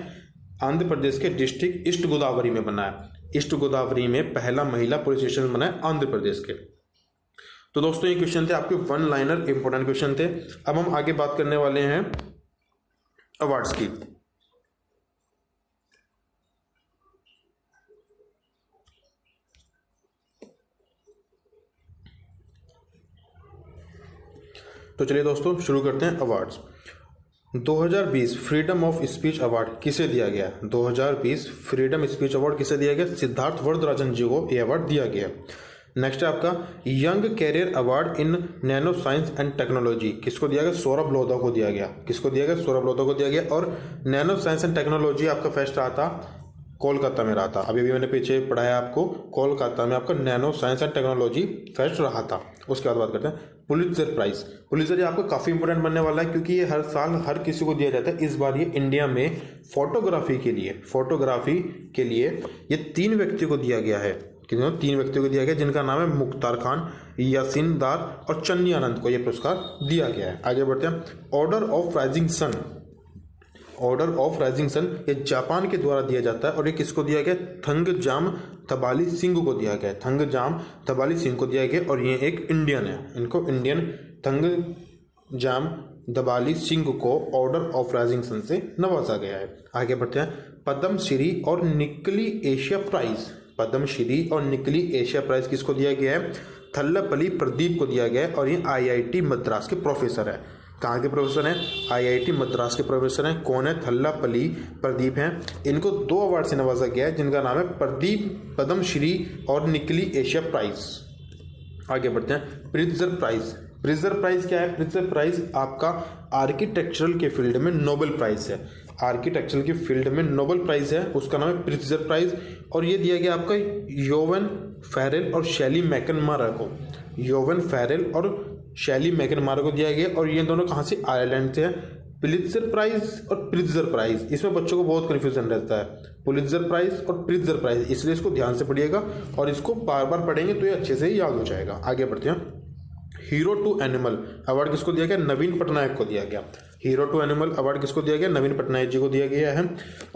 S1: आंध्र प्रदेश के डिस्ट्रिक्ट ईस्ट गोदावरी में बना है। ईस्ट गोदावरी में पहला महिला पुलिस स्टेशन बना है आंध्र प्रदेश के। तो दोस्तों ये क्वेश्चन थे आपके वन लाइनर इंपॉर्टेंट क्वेश्चन थे। अब हम आगे बात करने वाले हैं अवार्ड्स की। तो चलिए दोस्तों शुरू करते हैं awards. 2020 freedom of speech award किसे दिया गया? 2020 फ्रीडम स्पीच अवार्ड किसे दिया गया? सिद्धार्थ वरदराजन जी को यह अवार्ड दिया गया। नेक्स्ट है आपका young career award in nano science and technology, किसको दिया गया? सौरभ लोधा को दिया गया। किसको दिया गया? सौरभ लोधा को दिया गया। और नैनो साइंस एंड टेक्नोलॉजी आपका फेस्ट रहा था कोलकाता में, रहा था। अभी भी मैंने पीछे पढ़ाया आपको, कोलकाता में आपका nano science and technology fest रहा था। उसके बाद बात करते हैं पुलित्जर प्राइज। पुलित्जर ये आपको काफी इंपोर्टेंट बनने वाला है, क्योंकि ये हर साल हर किसी को दिया जाता है। इस बार ये इंडिया में फोटोग्राफी के लिए ये 3 व्यक्तियों को दिया गया है। किन्होंने? 3 व्यक्तियों को दिया गया, जिनका नाम है मुख्तार खान, यासीन दार और चन्नी आनंद को यह पुरस्कार दिया गया है। आगे बढ़ते हैं order of rising sun. Order of rising sun ये जापान के द्वारा दिया जाता है, और ये किसको दिया गया? थंगजाम थबाली सिंह को दिया गया। थंगजाम थबाली सिंह को दिया गया, और ये एक इंडियन है। इनको इंडियन थंगजाम थबाली सिंह को ऑर्डर ऑफ राइजिंग सन से नवाजा गया है। आगे बढ़ते हैं पद्मश्री और निकली एशिया प्राइज। पद्मश्री और निकली एशिया प्राइज किसको दिया गया है? थल्लापल्ली प्रदीप को दिया गया है, और ये आईआईटी मद्रास के प्रोफेसर है। कहाँ के प्रोफेसर हैं? आईआईटी मद्रास के प्रोफेसर हैं। कौन है? थल्लापल्ली प्रदीप हैं। इनको 2 अवार्ड से नवाजा गया है, जिनका नाम है प्रदीप पद्मश्री और निकली एशिया प्राइज। आगे बढ़ते हैं प्रिट्जर प्राइज। प्रिट्जर प्राइज क्या है? प्रिट्जर प्राइज आपका आर्किटेक्चरल के फील्ड में नोबेल प्राइज है। आर्किटेक्चरल की फील्ड में नोबेल प्राइज है, उसका नाम है प्रिट्जर प्राइज, और ये दिया गया आपका योवन फेरेल और शैली मैकनमारा को। योवन फेरेल और शैली मैकनमारा को दिया गया, और ये दोनों कहाँ से? आयरलैंड से है। पुलित्जर प्राइज और प्रिट्जर प्राइज, इसमें बच्चों को बहुत कन्फ्यूजन रहता है। पुलित्जर प्राइज और प्रिट्जर प्राइज, इसलिए इसको ध्यान से पढ़िएगा, और इसको बार बार पढ़ेंगे तो ये अच्छे से याद हो जाएगा। आगे बढ़ते हैं हीरो टू एनिमल अवार्ड किसको दिया गया? नवीन पटनायक को दिया गया। हीरो टू एनिमल अवार्ड किसको दिया गया? नवीन पटनायक जी को दिया गया है।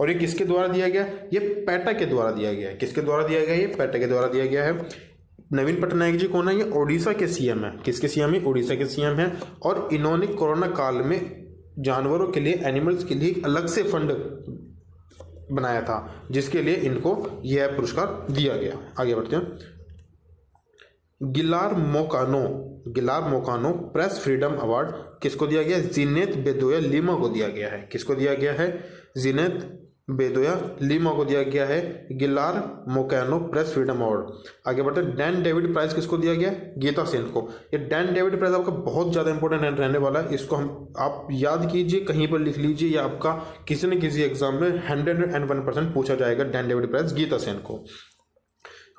S1: और ये किसके द्वारा दिया गया? ये पैटा के द्वारा दिया गया है। किसके द्वारा दिया गया? ये पैटा के द्वारा दिया गया है। नवीन पटनायक जी कौन है? ये ओडिशा के सीएम है। किसके सीएम है? ओडिशा के सीएम है। और इन्होंने कोरोना काल में जानवरों के लिए, एनिमल्स के लिए अलग से फंड बनाया था, जिसके लिए इनको यह पुरस्कार दिया गया। आगे बढ़ते हैं गिलार मोकानो प्रेस फ्रीडम अवार्ड किसको दिया गया? जीनेत बेदोया लीमा को दिया गया है। किसको दिया गया है? जीनेत बेदोया लीमा को दिया गया है गिलार मोकानो प्रेस फ्रीडम अवार्ड। आगे बढ़ते हैं डैन डेविड प्राइज किसको दिया गया? गीता सेन को। ये डैन डेविड प्राइज आपका बहुत ज़्यादा इंपॉर्टेंट रहने वाला है, इसको आप याद कीजिए, कहीं पर लिख लीजिए, या आपका किसी न किसी एग्जाम में 101% पूछा जाएगा Dan David prize Geeta Sen को।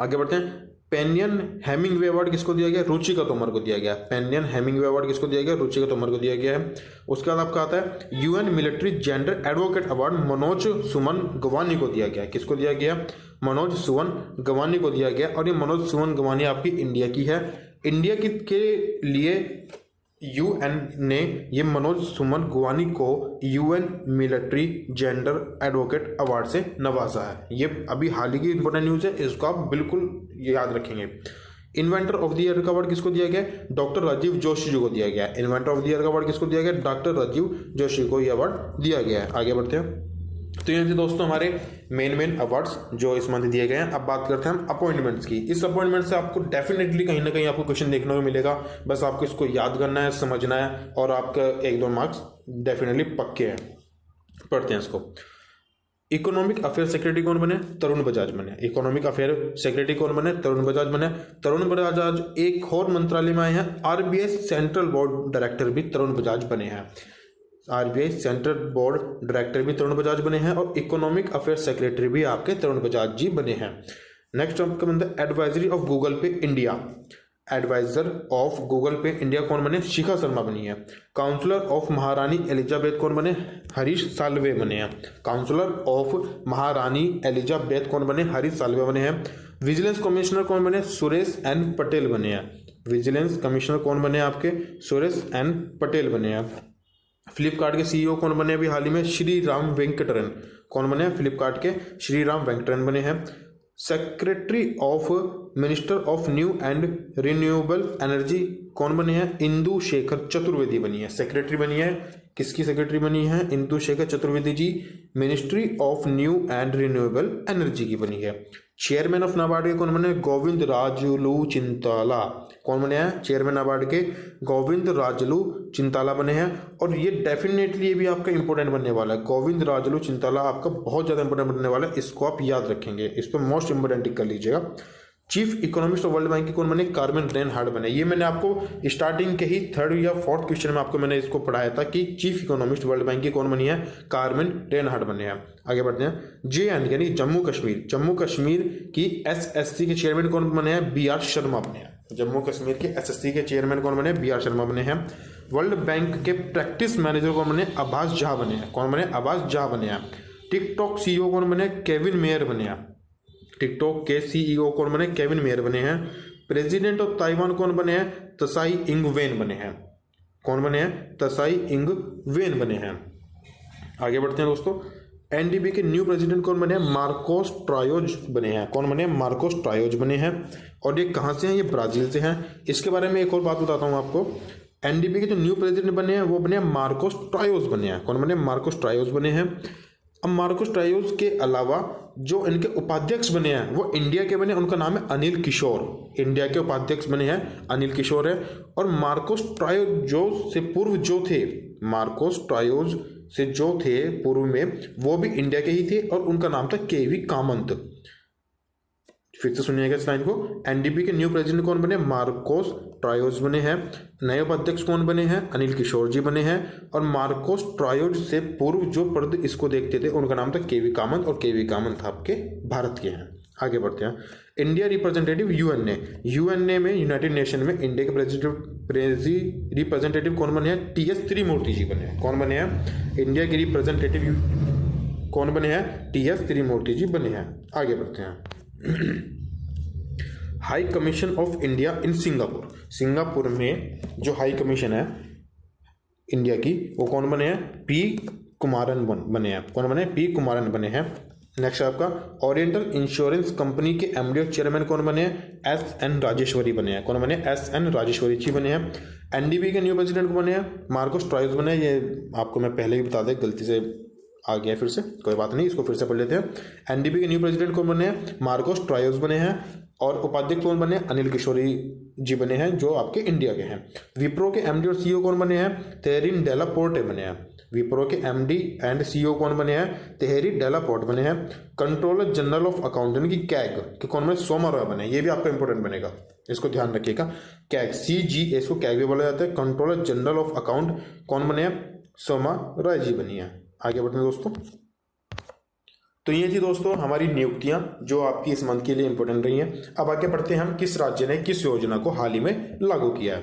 S1: आगे बढ़ते हैं पेनियन हेमिंगवे अवार्ड किसको दिया गया? रुचिका तोमर को दिया गया। पेनियन हेमिंगवे अवार्ड किसको दिया गया? रुचिका तोमर को दिया गया है। उसके बाद आपका आता है UN military gender advocate award Manoj Suman Gawani को दिया गया। किसको दिया गया? मनोज सुमन गवानी को दिया गया। और ये मनोज सुमन गवानी आपकी इंडिया की है। इंडिया के लिए यूएन ने ये मनोज सुमन गवानी को UN military gender advocate award से नवाजा है। ये अभी हाल ही की इंपॉर्टेंट न्यूज है, इसको आप बिल्कुल याद रखेंगे। इन्वेंटर ऑफ द ईयर का अवार्ड किसको दिया गया? डॉक्टर राजीव जोशी जी को दिया गया। इन्वेंटर ऑफ द ईयर का अवार्ड किसको दिया गया? डॉक्टर राजीव जोशी को यह अवार्ड दिया गया है। आगे बढ़ते हैं। तो ये थे दोस्तों हमारे मेन अवार्ड्स जो इस मंथ दिए गए हैं। अब बात करते हैं हम अपॉइंटमेंट्स की। इस अपॉइंटमेंट से आपको डेफिनेटली कहीं ना कहीं आपको क्वेश्चन देखने को मिलेगा, बस आपको इसको याद करना है, समझना है, और आपका 1-2 मार्क्स डेफिनेटली पक्के हैं। पढ़ते हैं इसको। इकोनॉमिक अफेयर सेक्रेटरी कौन बने? तरुण बजाज बने। इकोनॉमिक अफेयर सेक्रेटरी कौन बने? तरुण बजाज बने। तरुण बजाज एक और मंत्रालय में आए हैं, आरबीआई सेंट्रल बोर्ड डायरेक्टर भी तरुण बजाज बने हैं। आरबीआई सेंट्रल बोर्ड डायरेक्टर भी तरुण बजाज बने हैं, और इकोनॉमिक अफेयर सेक्रेटरी भी आपके तरुण बजाज जी बने हैं। नेक्स्ट आपका बनता है एडवाइजरी ऑफ गूगल पे इंडिया। एडवाइजर ऑफ गूगल पे इंडिया कौन बने? शिखा शर्मा बनी है। काउंसलर ऑफ महारानी एलिजाबेथ कौन बने? हरीश साल्वे बने हैं। काउंसलर ऑफ महारानी एलिजाबेथ कौन बने? हरीश साल्वे बने हैं। विजिलेंस कमिश्नर कौन बने? सुरेश एन पटेल बने हैं। विजिलेंस कमिश्नर कौन बने आपके? सुरेश एन पटेल बने हैं। फ्लिपकार्ट के सीईओ कौन बने अभी हाल ही में? श्री राम वेंकटरन। कौन बने? फ्लिपकार्ट के श्री राम वेंकटरन बने हैं। Secretary of minister of new and renewable energy कौन बने हैं? इंदु शेखर चतुर्वेदी बनी है। सेक्रेटरी बनी है, किसकी सेक्रेटरी बनी है? Indu Shekhar Chaturvedi ji ministry of new and renewable energy की बनी है। चेयरमैन ऑफ नाबार्ड के कौन बने? गोविंद राजुलू चिंताला। कौन बने हैं चेयरमैन नाबार्ड के? गोविंद राजुलू चिंताला बने हैं। और ये डेफिनेटली ये भी आपका इंपॉर्टेंट बनने वाला है। गोविंद राजुलू चिंताला आपका बहुत ज्यादा इंपॉर्टेंट बनने वाला है, इसको आप याद रखेंगे, इस पर मोस्ट इंपॉर्टेंट टिक कर लीजिएगा। Chief economist of world bank के कौन बने? कार्मेन रेनहार्ड बने। ये मैंने आपको स्टार्टिंग के ही 3rd या 4th क्वेश्चन में आपको मैंने इसको पढ़ाया था कि चीफ इकोनॉमिस्ट वर्ल्ड बैंक की कौन बनी है? कार्मेन रेनहार्ड बने हैं। आगे बढ़ते हैं। JNK यानी जम्मू कश्मीर, जम्मू कश्मीर की SSC के चेयरमैन कौन बने हैं? BR शर्मा बने हैं। जम्मू कश्मीर के SSC के चेयरमैन कौन बने? BR शर्मा बने हैं। वर्ल्ड बैंक के प्रैक्टिस मैनेजर कौन बने? अब्बास जहा बने हैं। कौन बने? अब्बास जहा बने हैं। टिकटॉक CEO कौन बने? केविन मेयर बने हैं। टिकटॉक के CEO कौन बने? केविन मेयर बने हैं। प्रेसिडेंट ऑफ ताइवान कौन बने हैं? त्साई इंग वेन बने हैं। कौन बने हैं? त्साई इंग वेन बने हैं। आगे बढ़ते हैं दोस्तों। NDB के न्यू प्रेसिडेंट कौन बने हैं? मार्कोस ट्रायोज बने हैं। कौन बने? मार्कोस ट्रायोज बने हैं। और ये कहाँ से हैं? ये ब्राजील से हैं। इसके बारे में एक और बात बताता हूँ आपको। NDB के जो न्यू प्रेसिडेंट बने हैं वो बने हैं मार्कोस ट्रायोज बने हैं। कौन बने? मार्कोस ट्रायोज बने हैं। अब मार्कोस ट्रायोज के अलावा जो इनके उपाध्यक्ष बने हैं वो इंडिया के बने, उनका नाम है अनिल किशोर। इंडिया के उपाध्यक्ष बने हैं अनिल किशोर है। और मार्कोस ट्रायोज से पूर्व जो थे, मार्कोस ट्रायोज से जो थे पूर्व में, वो भी इंडिया के ही थे और उनका नाम था KV कामंत। फिर से सुनिएगा इस लाइन को। NDB के न्यू प्रेसिडेंट कौन बने? मार्कोस ट्रायोज बने हैं। नए उपाध्यक्ष कौन बने हैं? अनिल किशोर जी बने हैं। और मार्कोस ट्रायोज से पूर्व जो पद इसको देखते थे उनका नाम था KV कामंत, और KV कामंत आपके भारत के हैं। आगे बढ़ते हैं। इंडिया रिप्रेजेंटेटिव यूएनए में, यूनाइटेड नेशन में इंडिया के रिप्रेजेंटेटिव कौन बने हैं? TS त्रिमूर्ति जी बने हैं। कौन बने हैं? इंडिया के रिप्रेजेंटेटिव कौन बने हैं? TS त्रिमूर्ति जी बने हैं। आगे बढ़ते हैं। High commission of India in Singapore, Singapore में जो हाई कमीशन है इंडिया की वो कौन बने हैं? P कुमारन बने हैं। कौन बने? P कुमारन बने हैं। नेक्स्ट आपका ओरिएंटल इंश्योरेंस कंपनी के MD और चेयरमैन कौन बने हैं? SN राजेश्वरी बने हैं। कौन बने? SN राजेश्वरी जी बने हैं। NDB के न्यू प्रेसिडेंट कौन बने हैं? मार्कोस ट्रायोज बने हैं। ये आपको मैं पहले ही बता दें, गलती से आ गया फिर से, कोई बात नहीं, इसको फिर से पढ़ लेते हैं। NDB के न्यू प्रेसिडेंट कौन बने हैं? मार्कोस ट्रायोज बने हैं। और उपाध्यक्ष कौन बने? अनिल किशोरी जी बने हैं जो आपके इंडिया के हैं। विप्रो के MD और CEO कौन बने हैं? तेहरीन डेला पोर्टे बने हैं। विप्रो के MD एंड CEO कौन बने हैं? तेहरी डेला पोर्ट बने हैं। कंट्रोलर जनरल ऑफ अकाउंटेंट की कैग के कौन बने? सोमा रॉय बने। ये भी आपका इंपॉर्टेंट बनेगा, इसको ध्यान रखिएगा। कैग CGA इसको कैग भी बोला जाता है। कंट्रोलर जनरल ऑफ अकाउंट कौन बने हैं? सोमा रॉय जी बनी है। आगे बढ़ते हैं दोस्तों। तो ये थी दोस्तों हमारी नियुक्तियां जो आपकी इस मंथ के लिए इंपॉर्टेंट रही हैं। अब आगे बढ़ते हैं हम किस राज्य ने किस योजना को हाल ही में लागू किया है।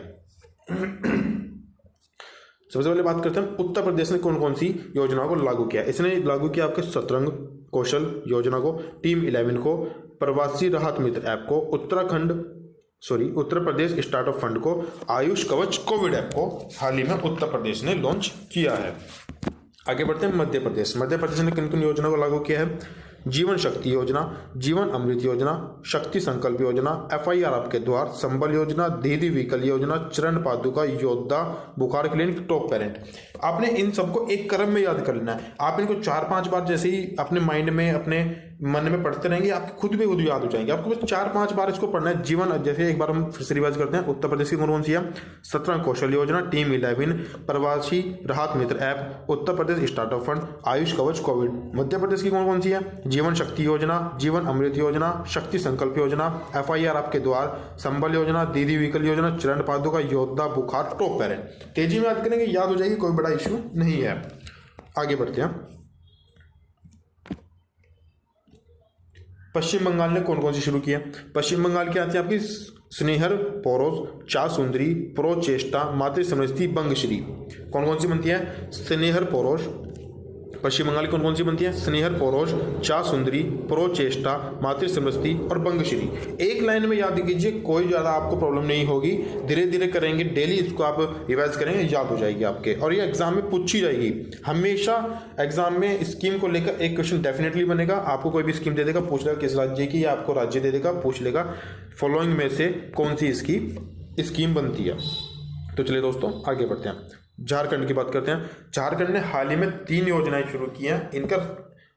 S1: सबसे पहले बात करते हैं उत्तर प्रदेश ने कौन कौन सी योजनाओं को लागू किया। इसने लागू किया आपके शतरंग कौशल योजना को, टीम 11 को, प्रवासी राहत मित्र ऐप को, उत्तर प्रदेश स्टार्टअप फंड को, आयुष कवच कोविड ऐप को हाल ही में उत्तर प्रदेश ने लॉन्च किया है। आगे बढ़ते हैं मध्य प्रदेश। मध्य प्रदेश ने किन किन योजना को लागू किया है? जीवन शक्ति योजना, जीवन अमृत योजना, शक्ति संकल्प योजना, FIR आपके द्वार, संबल योजना, दीदी विकल योजना, चरण पादुका, योद्धा, बुखार क्लिनिक, टॉप पेरेंट। आपने इन सबको एक क्रम में याद कर लेना है। आप इनको 4-5 बार जैसे ही अपने माइंड में, अपने मन में पढ़ते रहेंगे, आपके खुद भी याद हो जाएंगे। आपको बस 4-5 बार इसको पढ़ना है। जीवन, जैसे एक बार हम फिर से रिवाइज करते हैं। उत्तर प्रदेश की कौन सी है? शतरंग कौशल योजना, टीम 11, प्रवासी राहत मित्र app, Uttar Pradesh startup fund, Ayush कवच कोविड। मध्य प्रदेश की कौन सी है? जीवन शक्ति योजना, जीवन अमृत योजना, शक्ति संकल्प योजना, FIR आपके द्वार, संबल योजना, दीदी विकल योजना, चरण पादुका, योद्धा, बुखार, टॉप पेरेंट। तेजी में याद करेंगे, याद हो जाएगी, कोई बड़ा इश्यू नहीं है। आगे बढ़ते हैं। पश्चिम बंगाल ने कौन कौन सी शुरू किया? पश्चिम बंगाल की आती है आपकी स्नेहर पोरोज, चासुंदरी, प्रोचेष्टा, मातृ समृद्धि, बंगश्री। कौन कौन सी बनती है? स्नेहर पोरोज। पश्चिम बंगाल की कौन कौन सी बनती है? स्नेहर पोरोज, चासुंदरी, प्रोचेष्टा, मातृ समृद्धि और बंगश्री। एक लाइन में याद कीजिए, कोई ज़्यादा आपको प्रॉब्लम नहीं होगी, धीरे धीरे करेंगे, डेली इसको आप रिवाइज करेंगे, याद हो जाएगी आपके, और ये एग्जाम में पूछी जाएगी। हमेशा एग्जाम में स्कीम को लेकर एक क्वेश्चन डेफिनेटली बनेगा। आपको कोई भी स्कीम दे देगा, पूछ लेगा किस राज्य की, या आपको राज्य दे देगा, पूछ लेगा फॉलोइंग में से कौन सी इसकी स्कीम बनती है। तो चलिए दोस्तों आगे बढ़ते हैं, झारखंड की बात करते हैं। झारखंड ने हाल ही में 3 योजनाएं शुरू की हैं। इनका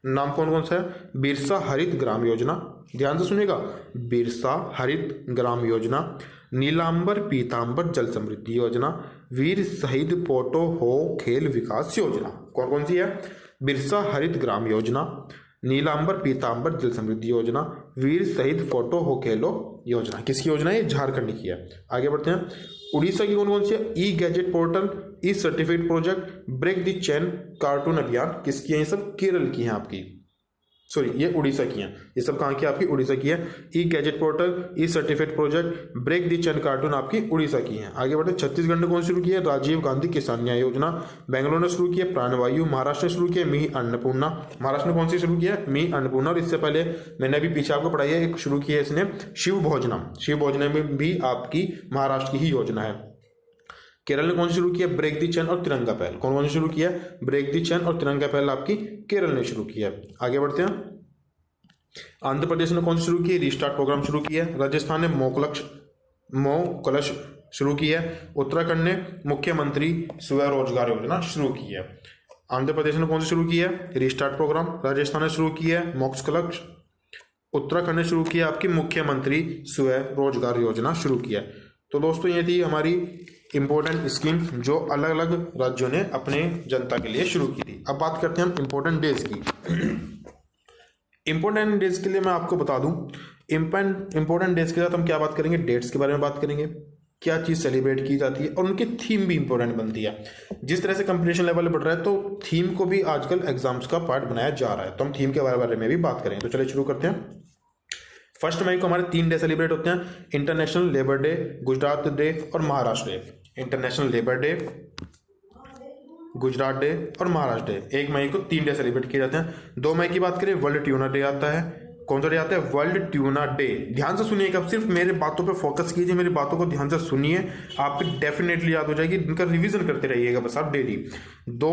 S1: नाम कौन कौन सा है? बिरसा हरित ग्राम योजना, ध्यान से सुनिएगा, बिरसा हरित ग्राम योजना, नीलांबर पीतांबर जल समृद्धि योजना, वीर शहीद पोटो हो खेल विकास योजना। कौन कौन सी है? बिरसा हरित ग्राम योजना, नीलांबर पीतांबर जल समृद्धि योजना, वीर शहीद फोटो हो खेलो योजना। किसकी योजना है? झारखंड की है। आगे बढ़ते हैं, उड़ीसा की कौन कौन सी है? E gadget portal, e certificate project, break the chain cartoon अभियान। किसकी है? ये सब केरल की हैं आपकी, सॉरी ये उड़ीसा की हैं। ये सब कहाँ की? आपकी उड़ीसा की है। E gadget portal, e certificate project, break the chain cartoon आपकी उड़ीसा की है। आगे बढ़ते, छत्तीसगढ़ ने कौन शुरू किया? राजीव गांधी किसान न्याय योजना। बेंगलोर ने शुरू किया प्राणवायु। महाराष्ट्र ने शुरू किया मी अन्नपूर्णा। महाराष्ट्र ने कौन सी शुरू किया? मी अन्नपूर्णा। और इससे पहले मैंने अभी पीछे आपको पढ़ाई है, एक शुरू किया है इसने शिव भोजनम। शिव भोजनम में भी आपकी महाराष्ट्र की ही योजना है। केरल ने कौन सी शुरू किया? ब्रेक दी चैन और तिरंगा पहल। कौन कौन सी शुरू किया? ब्रेक दी चैन और तिरंगा पहल आपकी केरल ने शुरू किया। आगे बढ़ते हैं, आंध्र प्रदेश ने कौन सी शुरू की? रिस्टार्ट प्रोग्राम शुरू किया। राजस्थान ने मोकलश शुरू किया। उत्तराखंड ने मुख्यमंत्री स्वरोजगार योजना शुरू की है। आंध्र प्रदेश ने कौन सी शुरू किया? Restart programme. राजस्थान ने शुरू किया मोक्ष। उत्तराखंड ने शुरू किया आपकी मुख्यमंत्री स्वरोजगार योजना शुरू किया। तो दोस्तों ये थी हमारी इंपॉर्टेंट स्कीम जो अलग अलग राज्यों ने अपने जनता के लिए शुरू की थी। अब बात करते हैं हम इंपॉर्टेंट डेज की। इंपॉर्टेंट डेज के लिए मैं आपको बता दूं, इंपॉर्टेंट डेज के साथ हम क्या बात करेंगे? डेट्स के बारे में बात करेंगे, क्या चीज सेलिब्रेट की जाती है, और उनकी थीम भी इंपॉर्टेंट बनती है। जिस तरह से कंपटीशन लेवल बढ़ रहा है तो थीम को भी आजकल एग्जाम्स का पार्ट बनाया जा रहा है, तो हम थीम के बारे में भी बात करें। तो चलिए शुरू करते हैं। 1 मई को हमारे 3 डे सेलिब्रेट होते हैं, international labour day, Gujarat day और Maharashtra day. International labour day, Gujarat day और महाराष्ट्र डे। 1 मई को 3 डे सेलिब्रेट किए जाते हैं। 2 मई की बात करें, वर्ल्ड ट्यूना डे आता है। कौन सा डे आता है? World tuna day. ध्यान से सुनिएगा, सिर्फ मेरे बातों पे फोकस कीजिए, मेरी बातों को ध्यान से सुनिए, आपको डेफिनेटली याद हो जाएगी। इनका रिवीजन करते रहिएगा बस आप डेली। 2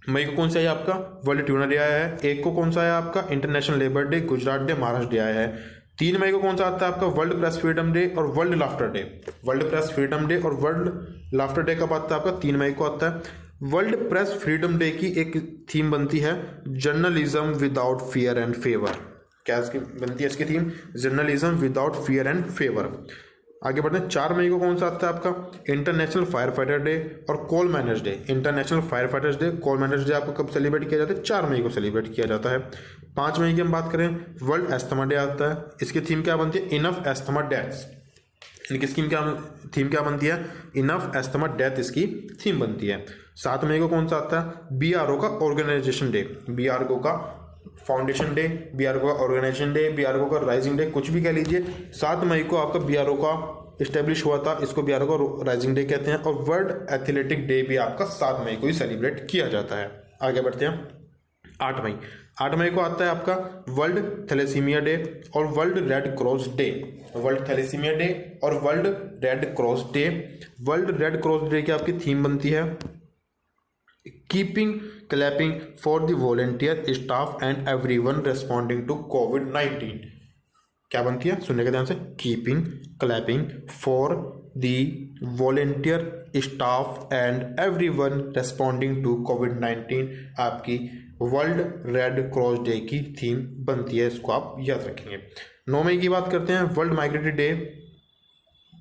S1: मई को कौन सा आया आपका? वर्ल्ड ट्यूना डे आया है। 1 को कौन सा आया आपका? International labour day, Gujarat day, Maharashtra day आया है। 3 मई को कौन सा आता है आपका? वर्ल्ड प्रेस फ्रीडम डे और world laughter day. World press freedom day और वर्ल्ड लाफ्टर डे कब आता है आपका? 3 मई को आता है। वर्ल्ड प्रेस फ्रीडम डे की एक थीम बनती है journalism without fear and favour. क्या इसकी बनती है? इसकी theme journalism without fear and favour. आगे बढ़ते हैं। 4 मई को कौन सा आता है आपका? इंटरनेशनल फायर फाइटर डे और coal miners day. International fire fighters day, coal miners day आपको कब सेलिब्रेट किया जाता है? 4 मई को सेलिब्रेट किया जाता है। 5 मई की हम बात करें, वर्ल्ड एस्थमा डे आता है। इसकी थीम क्या बनती है? Enough asthma deaths. इनकी थीम क्या बनती है? इनफ एस्थमा डेथ इसकी थीम बनती है। 7 मई को कौन सा आता है? बीआरओ का ऑर्गेनाइजेशन डे, बीआरओ का फाउंडेशन डे, बीआरओ का ऑर्गेनाइजेशन डे, बीआरओ का राइजिंग डे, कुछ भी कह लीजिए। 7 मई को आपका बीआरओ का स्टेब्लिश हुआ था, इसको बीआरओ का राइजिंग डे कहते हैं। और वर्ल्ड एथलेटिक डे भी आपका 7 मई को ही सेलिब्रेट किया जाता है। आगे बढ़ते हैं। 8 मई को आता है आपका वर्ल्ड थैलेसीमिया डे और world red cross day. World thalassaemia day और world red cross day. World red cross day की आपकी थीम बनती है keeping clapping for the volunteer staff and everyone responding to कोविड-19। क्या बनती है? सुनने के ध्यान से। Keeping clapping for the volunteer staff and everyone responding to कोविड-19 आपकी वर्ल्ड रेड क्रॉस डे की थीम बनती है, इसको आप याद रखेंगे। 9 मई की बात करते हैं, वर्ल्ड माइग्रेटरी डे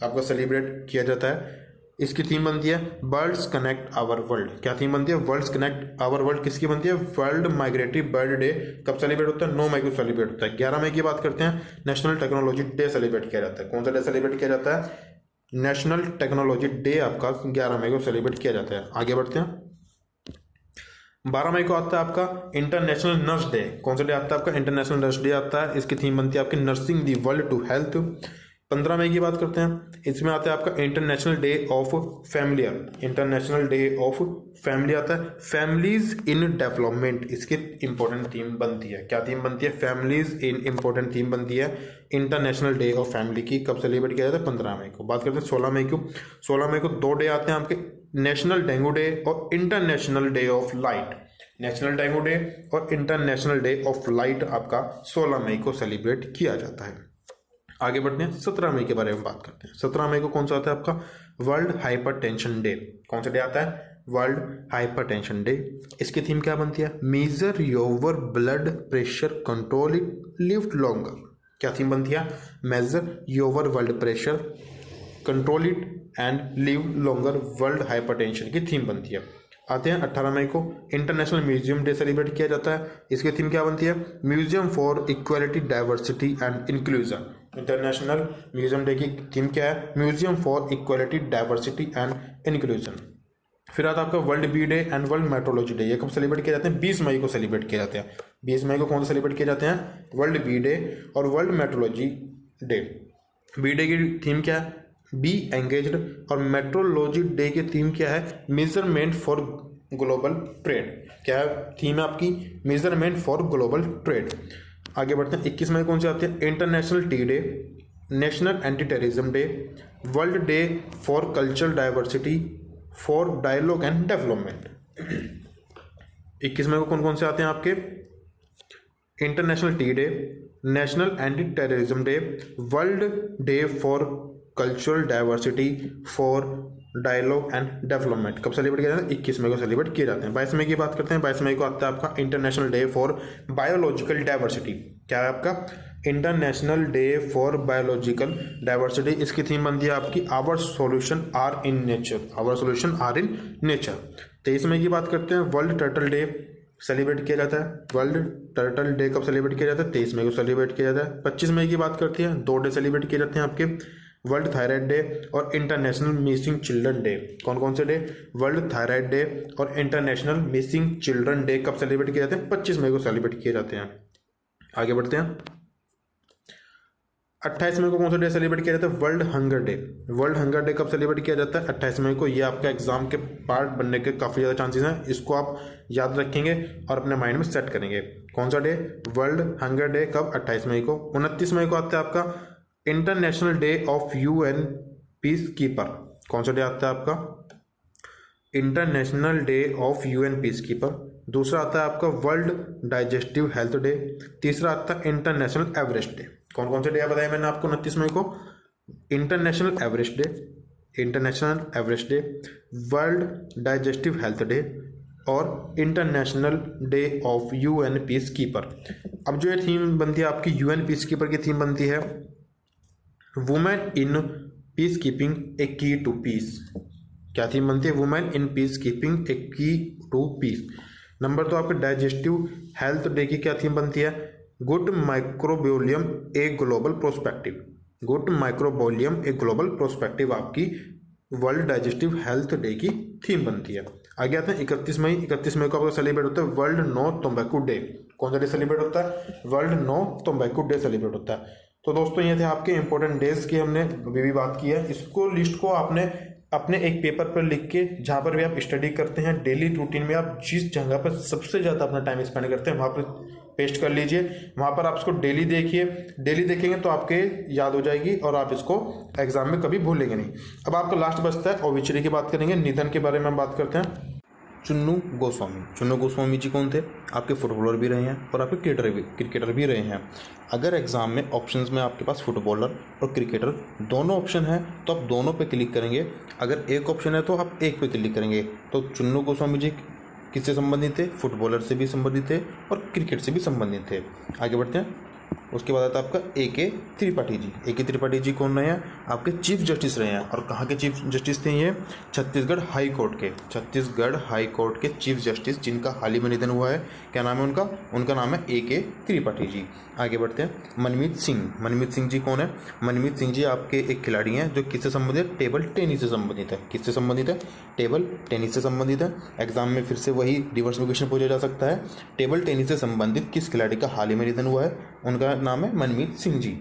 S1: आपका सेलिब्रेट किया जाता है। इसकी थीम बनती है बर्ड्स कनेक्ट आवर वर्ल्ड। क्या थीम बनती है? Worlds connect our world. किसकी बनती है? World migratory bird day. कब सेलिब्रेट होता है? 9 मई को सेलिब्रेट होता है। 11 मई की बात करते हैं, नेशनल टेक्नोलॉजी डे सेलिब्रेट किया जाता है। कौन सा डे सेलिब्रेट किया जाता है? नेशनल टेक्नोलॉजी डे आपका 11 मई को सेलिब्रेट किया जाता है। आगे बढ़ते हैं। 12 मई को आता है आपका इंटरनेशनल नर्स डे। कौन सा डे आता है आपका? इंटरनेशनल नर्स डे आता है। इसकी थीम बनती है आपकी nursing the world to health. 15 मई की बात करते हैं, इसमें आता है आपका international day of family. International day of family आता है। फैमिलीज इन डेवलपमेंट इसकी इंपॉर्टेंट थीम बनती है। क्या थीम बनती है? फैमिलीज इन इंपॉर्टेंट थीम बनती है इंटरनेशनल डे ऑफ फैमिली की। कब सेलिब्रेट किया जाता है? 15 मई को। बात करते हैं 16 मई को। 16 मई को दो डे आते हैं आपके, नेशनल डेंगू डे और international day of light. National dengue day और इंटरनेशनल डे ऑफ लाइट आपका 16 मई को सेलिब्रेट किया जाता है। आगे बढ़ते हैं, 17 मई के बारे में बात करते हैं। 17 मई को कौन सा आता है आपका? World hypertension day. कौन सा डे आता है? World hypertension day. इसकी थीम क्या बनती है? Major your blood pressure, control it, live longer. क्या थीम बनती है? Major your blood pressure, control it and live longer. World hypertension की थीम बनती है। आते हैं 18 मई को, इंटरनेशनल म्यूजियम डे सेलिब्रेट किया जाता है। इसकी थीम क्या बनती है? Museum for equality, diversity and inclusion. International museum day की थीम क्या है? Museum for equality, diversity and inclusion. फिर आता है आपका world bee day and world metrology day. ये कब सेलिब्रेट किए जाते हैं? 20 मई को सेलिब्रेट किए जाते हैं। 20 मई को कौन सा सेलिब्रेट किए जाते हैं? वर्ल्ड बी डे और world metrology day. Bee day की थीम क्या है? Be engaged. और मेट्रोलॉजी डे की थीम क्या है? Measurement for global trade. क्या थीम है आपकी? Measurement for global trade. आगे बढ़ते हैं, 21 मई कौन से आते हैं? International tea day, national anti terrorism day, world day for cultural diversity, for dialogue and development. 21 मई को कौन कौन से आते हैं आपके? International tea day, national anti terrorism day, world day for cultural diversity, for dialogue and development. कब celebrate किया जाता है? 21 मई को सेलिब्रेट किए जाते हैं। 22 मई की बात करते हैं। 22 मई को आता है आपका international day for biological diversity. क्या है आपका? International day for biological diversity. इसकी थीम बनती है आपकी our solution are in nature. Our solution are in nature. 23 मई की बात करते हैं, वर्ल्ड टर्टल डे सेलिब्रेट किया जाता है। वर्ल्ड टर्टल डे कब सेलिब्रेट किया जाता है? 23 मई को सेलिब्रेट किया जाता है। 25 मई की बात करते हैं, दो डे सेलिब्रेट किए जाते हैं आपके, वर्ल्ड थायराइड डे और इंटरनेशनल मिसिंग चिल्ड्रन डे। कौन कौन से डे? वर्ल्ड थायराइड डे और इंटरनेशनल मिसिंग चिल्ड्रन डे कब सेलिब्रेट किए जाते हैं? 25 मई को सेलिब्रेट किए जाते हैं। आगे बढ़ते हैं, 28 मई को कौन सा डे सेलिब्रेट किया जाता है? World hunger day. World hunger day कब सेलिब्रेट किया जाता है? 28 मई को। ये आपका एग्जाम के पार्ट बनने के काफ़ी ज़्यादा चांसेस हैं, इसको आप याद रखेंगे और अपने माइंड में सेट करेंगे। कौन सा डे? World hunger day. कब? 28 मई को। 29 मई को आता है आपका international day of UN piece keeper. कौन सा डे आता है आपका? International day of UN piece keeper. दूसरा आता है आपका वर्ल्ड डाइजेस्टिव हेल्थ डे। तीसरा आता है इंटरनेशनल एवरेस्ट डे। कौन कौन से डे बताया मैंने आपको 29 मई को? International Everest day, international Everest day, world digestive health day और international day of UN peacekeeper. अब जो ये थीम बनती है आपकी यूएन पीस कीपर की थीम बनती है women in peacekeeping a key to peace. क्या थीम बनती है? Women in peacekeeping a key to piece. Number तो आपके डाइजेस्टिव हेल्थ डे की क्या थीम बनती है? Good माइक्रोबियोलियम a global prospective. Good माइक्रोबियोलियम a global prospective आपकी वर्ल्ड डाइजेस्टिव हेल्थ डे की थीम बनती है। आगे आते हैं 31 मई। 31 मई को आपका सेलिब्रेट होता है वर्ल्ड नो तंबाकू डे। कौन सा डे सेलिब्रेट होता है? वर्ल्ड नो तंबाकू डे सेलिब्रेट होता है। तो दोस्तों ये थे आपके इंपॉर्टेंट डेज की हमने अभी भी बात की है। इसको लिस्ट को आपने अपने एक पेपर पर लिख के, जहाँ पर भी आप स्टडी करते हैं डेली रूटीन में, आप जिस जगह पर सबसे ज़्यादा अपना टाइम स्पेंड करते हैं वहाँ पर पेस्ट कर लीजिए। वहाँ पर आप इसको डेली देखिए। डेली देखेंगे तो आपके याद हो जाएगी और आप इसको एग्जाम में कभी भूलेंगे नहीं। अब आपका लास्ट बचता है ओबिचुरी की बात करेंगे, निधन के बारे में हम बात करते हैं। चुन्नू गोस्वामी। चुन्नू गोस्वामी जी कौन थे? आपके फुटबॉलर भी रहे हैं और आपके क्रिकेटर भी रहे हैं। अगर एग्जाम में ऑप्शंस में आपके पास फुटबॉलर और क्रिकेटर दोनों ऑप्शन है तो आप दोनों पे क्लिक करेंगे। अगर एक ऑप्शन है तो आप एक पे क्लिक करेंगे। तो चुन्नू गोस्वामी जी किससे संबंधित थे? फुटबॉलर से भी संबंधित थे और क्रिकेट से भी संबंधित थे। आगे बढ़ते हैं। उसके बाद आता है आपका ए.के. त्रिपाठी जी। ए.के. त्रिपाठी जी कौन रहे हैं? आपके चीफ जस्टिस रहे हैं। और कहाँ के चीफ जस्टिस थे ये? छत्तीसगढ़ हाई कोर्ट के। छत्तीसगढ़ हाई कोर्ट के चीफ जस्टिस, जिनका हाल ही में निधन हुआ है। क्या नाम है उनका? उनका नाम है ए.के. त्रिपाठी जी। आगे बढ़ते हैं। मनमीत सिंह। मनमीत सिंह जी कौन है? मनमीत सिंह जी आपके एक खिलाड़ी हैं जो किससे संबंधित है? टेबल टेनिस से संबंधित है। किससे संबंधित है? टेबल टेनिस से संबंधित है। एग्जाम में फिर से वही रिवर्स में क्वेश्चन पूछा जा सकता है। टेबल टेनिस से संबंधित किस खिलाड़ी का हाल ही में निधन हुआ है? उनका नाम है मनमीत सिंह जी।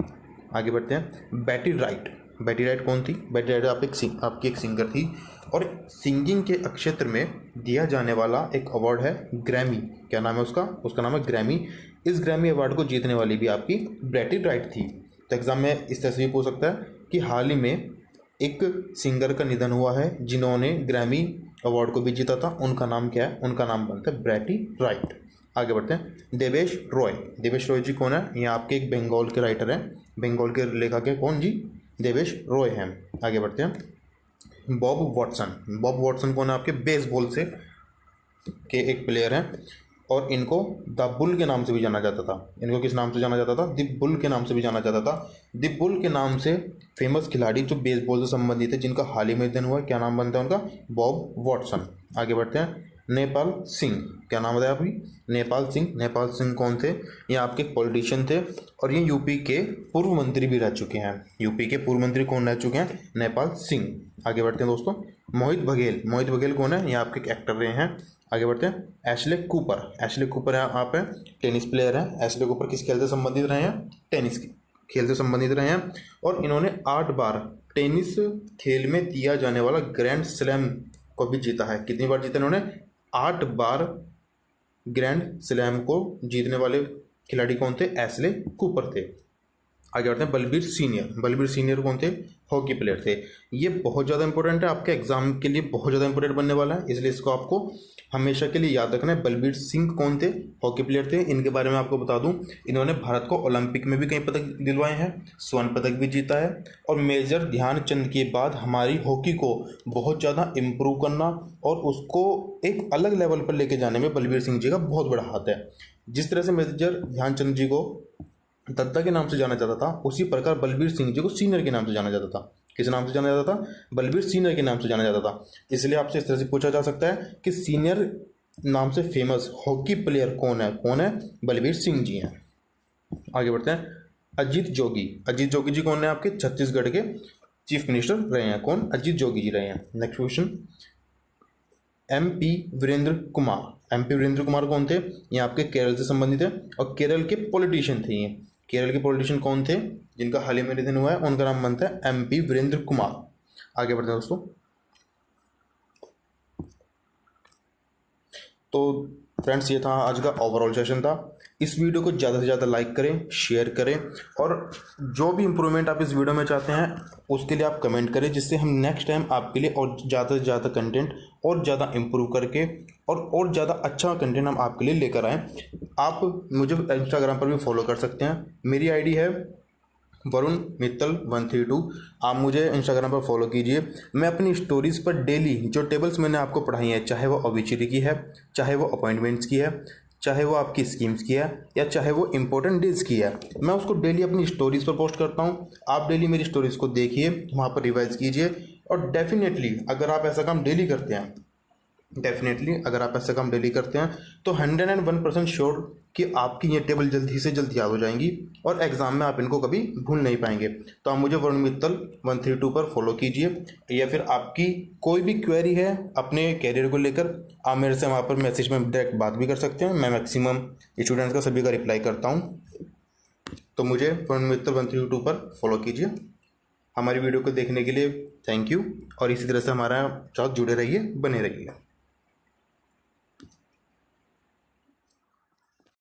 S1: आगे बढ़ते हैं। बेटी राइट। बेटी राइट कौन थी? बेटी राइट आपकी एक सिंगर थी और सिंगिंग के क्षेत्र में दिया जाने वाला एक अवार्ड है ग्रैमी। क्या नाम है उसका? उसका नाम है ग्रैमी। इस ग्रैमी अवार्ड को जीतने वाली भी आपकी बेटी राइट थी। तो एग्जाम में इस तरह से भी पूछ सकता है कि हाल ही में एक सिंगर का निधन हुआ है जिन्होंने ग्रैमी अवार्ड को भी जीता था, उनका नाम क्या है? उनका नाम बनता है बेटी राइट। आगे बढ़ते हैं। देवेश रॉय। देवेश रॉय जी कौन है? ये आपके एक बंगाल के राइटर हैं, बंगाल के लेखक है। कौन जी? देवेश रॉय हैं। आगे बढ़ते हैं। Bob Watson. बॉब वॉटसन कौन है? आपके बेसबॉल से के एक प्लेयर हैं और इनको द बुल के नाम से भी जाना जाता था। इनको किस नाम से जाना जाता था? द बुल के नाम से भी जाना जाता था। द बुल के नाम से फेमस खिलाड़ी जो बेसबॉल से संबंधित है, जिनका हाल ही में निधन हुआ है, क्या नाम बनता है उनका? Bob Watson. आगे बढ़ते हैं। नेपाल सिंह। क्या नाम बताया अभी? नेपाल सिंह। नेपाल सिंह कौन थे? ये आपके पॉलिटिशियन थे और ये यूपी के पूर्व मंत्री भी रह चुके हैं। यूपी के पूर्व मंत्री कौन रह चुके हैं? नेपाल सिंह। आगे बढ़ते हैं दोस्तों। मोहित बघेल। मोहित बघेल कौन है? ये आपके एक एक्टर रहे हैं। आगे बढ़ते हैं। Ashley Cooper. एशले कूपर है आप हैं टेनिस प्लेयर हैं। एशले कूपर किस खेल से संबंधित रहे हैं? टेनिस खेल से संबंधित रहे हैं और इन्होंने 8 बार टेनिस खेल में दिया जाने वाला ग्रैंड स्लैम को भी जीता है। कितनी बार जीता इन्होंने? 8 बार ग्रैंड स्लैम को जीतने वाले खिलाड़ी कौन थे? एशले कूपर थे। आगे बढ़ते हैं। बलबीर सीनियर। बलबीर सीनियर कौन थे? हॉकी प्लेयर थे। ये बहुत ज़्यादा इंपॉर्टेंट है, आपके एग्जाम के लिए बहुत ज़्यादा इंपॉर्टेंट बनने वाला है, इसलिए इसको आपको हमेशा के लिए याद रखना है। बलबीर सिंह कौन थे? हॉकी प्लेयर थे। इनके बारे में आपको बता दूं, इन्होंने भारत को ओलंपिक में भी कई पदक दिलवाए हैं, स्वर्ण पदक भी जीता है और मेजर ध्यानचंद के बाद हमारी हॉकी को बहुत ज़्यादा इम्प्रूव करना और उसको एक अलग लेवल पर लेके जाने में बलबीर सिंह जी का बहुत बड़ा हाथ है। जिस तरह से मेजर ध्यानचंद जी को दत्ता के नाम से जाना जाता था, उसी प्रकार बलबीर सिंह जी को सीनियर के नाम से जाना जाता था। किस नाम से जाना जाता था? बलबीर सीनियर के नाम से जाना जाता था। इसलिए आपसे इस तरह से पूछा जा सकता है कि सीनियर नाम से फेमस हॉकी प्लेयर कौन है? कौन है? बलबीर सिंह जी हैं। आगे बढ़ते हैं। अजीत जोगी। अजीत जोगी जी कौन है? आपके छत्तीसगढ़ के चीफ मिनिस्टर रहे हैं। कौन? अजीत जोगी जी रहे हैं। Next question. MP Virendra Kumar. MP Virendra Kumar कौन थे? ये आपके केरल से संबंधित है और केरल के पॉलिटिशियन थे। ये केरल के पॉलिटिशियन कौन थे जिनका हाल ही में निधन हुआ है? उनका नाम बनता है MP वीरेंद्र कुमार। आगे बढ़ते हैं दोस्तों। तो फ्रेंड्स, ये था आज का ओवरऑल सेशन था। इस वीडियो को ज़्यादा से ज़्यादा लाइक करें, शेयर करें और जो भी इंप्रूवमेंट आप इस वीडियो में चाहते हैं उसके लिए आप कमेंट करें, जिससे हम नेक्स्ट टाइम आपके लिए और ज़्यादा से ज़्यादा कंटेंट और ज़्यादा इम्प्रूव करके और ज़्यादा अच्छा कंटेंट हम आपके लिए लेकर आएँ। आप मुझे इंस्टाग्राम पर भी फॉलो कर सकते हैं। मेरी ID है वरुण मित्तल 132। आप मुझे इंस्टाग्राम पर फॉलो कीजिए। मैं अपनी स्टोरीज़ पर डेली जो टेबल्स मैंने आपको पढ़ाई हैं, चाहे वो ऑबिचुरी की है, चाहे वो अपॉइंटमेंट्स की है, चाहे वो आपकी स्कीम्स की है या चाहे वो इंपॉर्टेंट डेज की है, मैं उसको डेली अपनी स्टोरीज़ पर पोस्ट करता हूँ। आप डेली मेरी स्टोरीज़ को देखिए, वहाँ पर रिवाइज कीजिए और डेफिनेटली अगर आप ऐसा काम डेली करते हैं तो 101% श्योर कि आपकी ये टेबल जल्दी से जल्दी याद हो जाएंगी और एग्जाम में आप इनको कभी भूल नहीं पाएंगे। तो आप मुझे वरुण मित्तल 132 पर फॉलो कीजिए या फिर आपकी कोई भी क्वेरी है अपने कैरियर को लेकर, आप मेरे से वहाँ पर मैसेज में डायरेक्ट बात भी कर सकते हैं। मैं मैक्सिमम स्टूडेंट्स का सभी का रिप्लाई करता हूँ। तो मुझे वरुण मित्तल 132 पर फॉलो कीजिए। हमारी वीडियो को देखने के लिए थैंक यू और इसी तरह से हमारा साथ जुड़े रहिए, बने रहिए।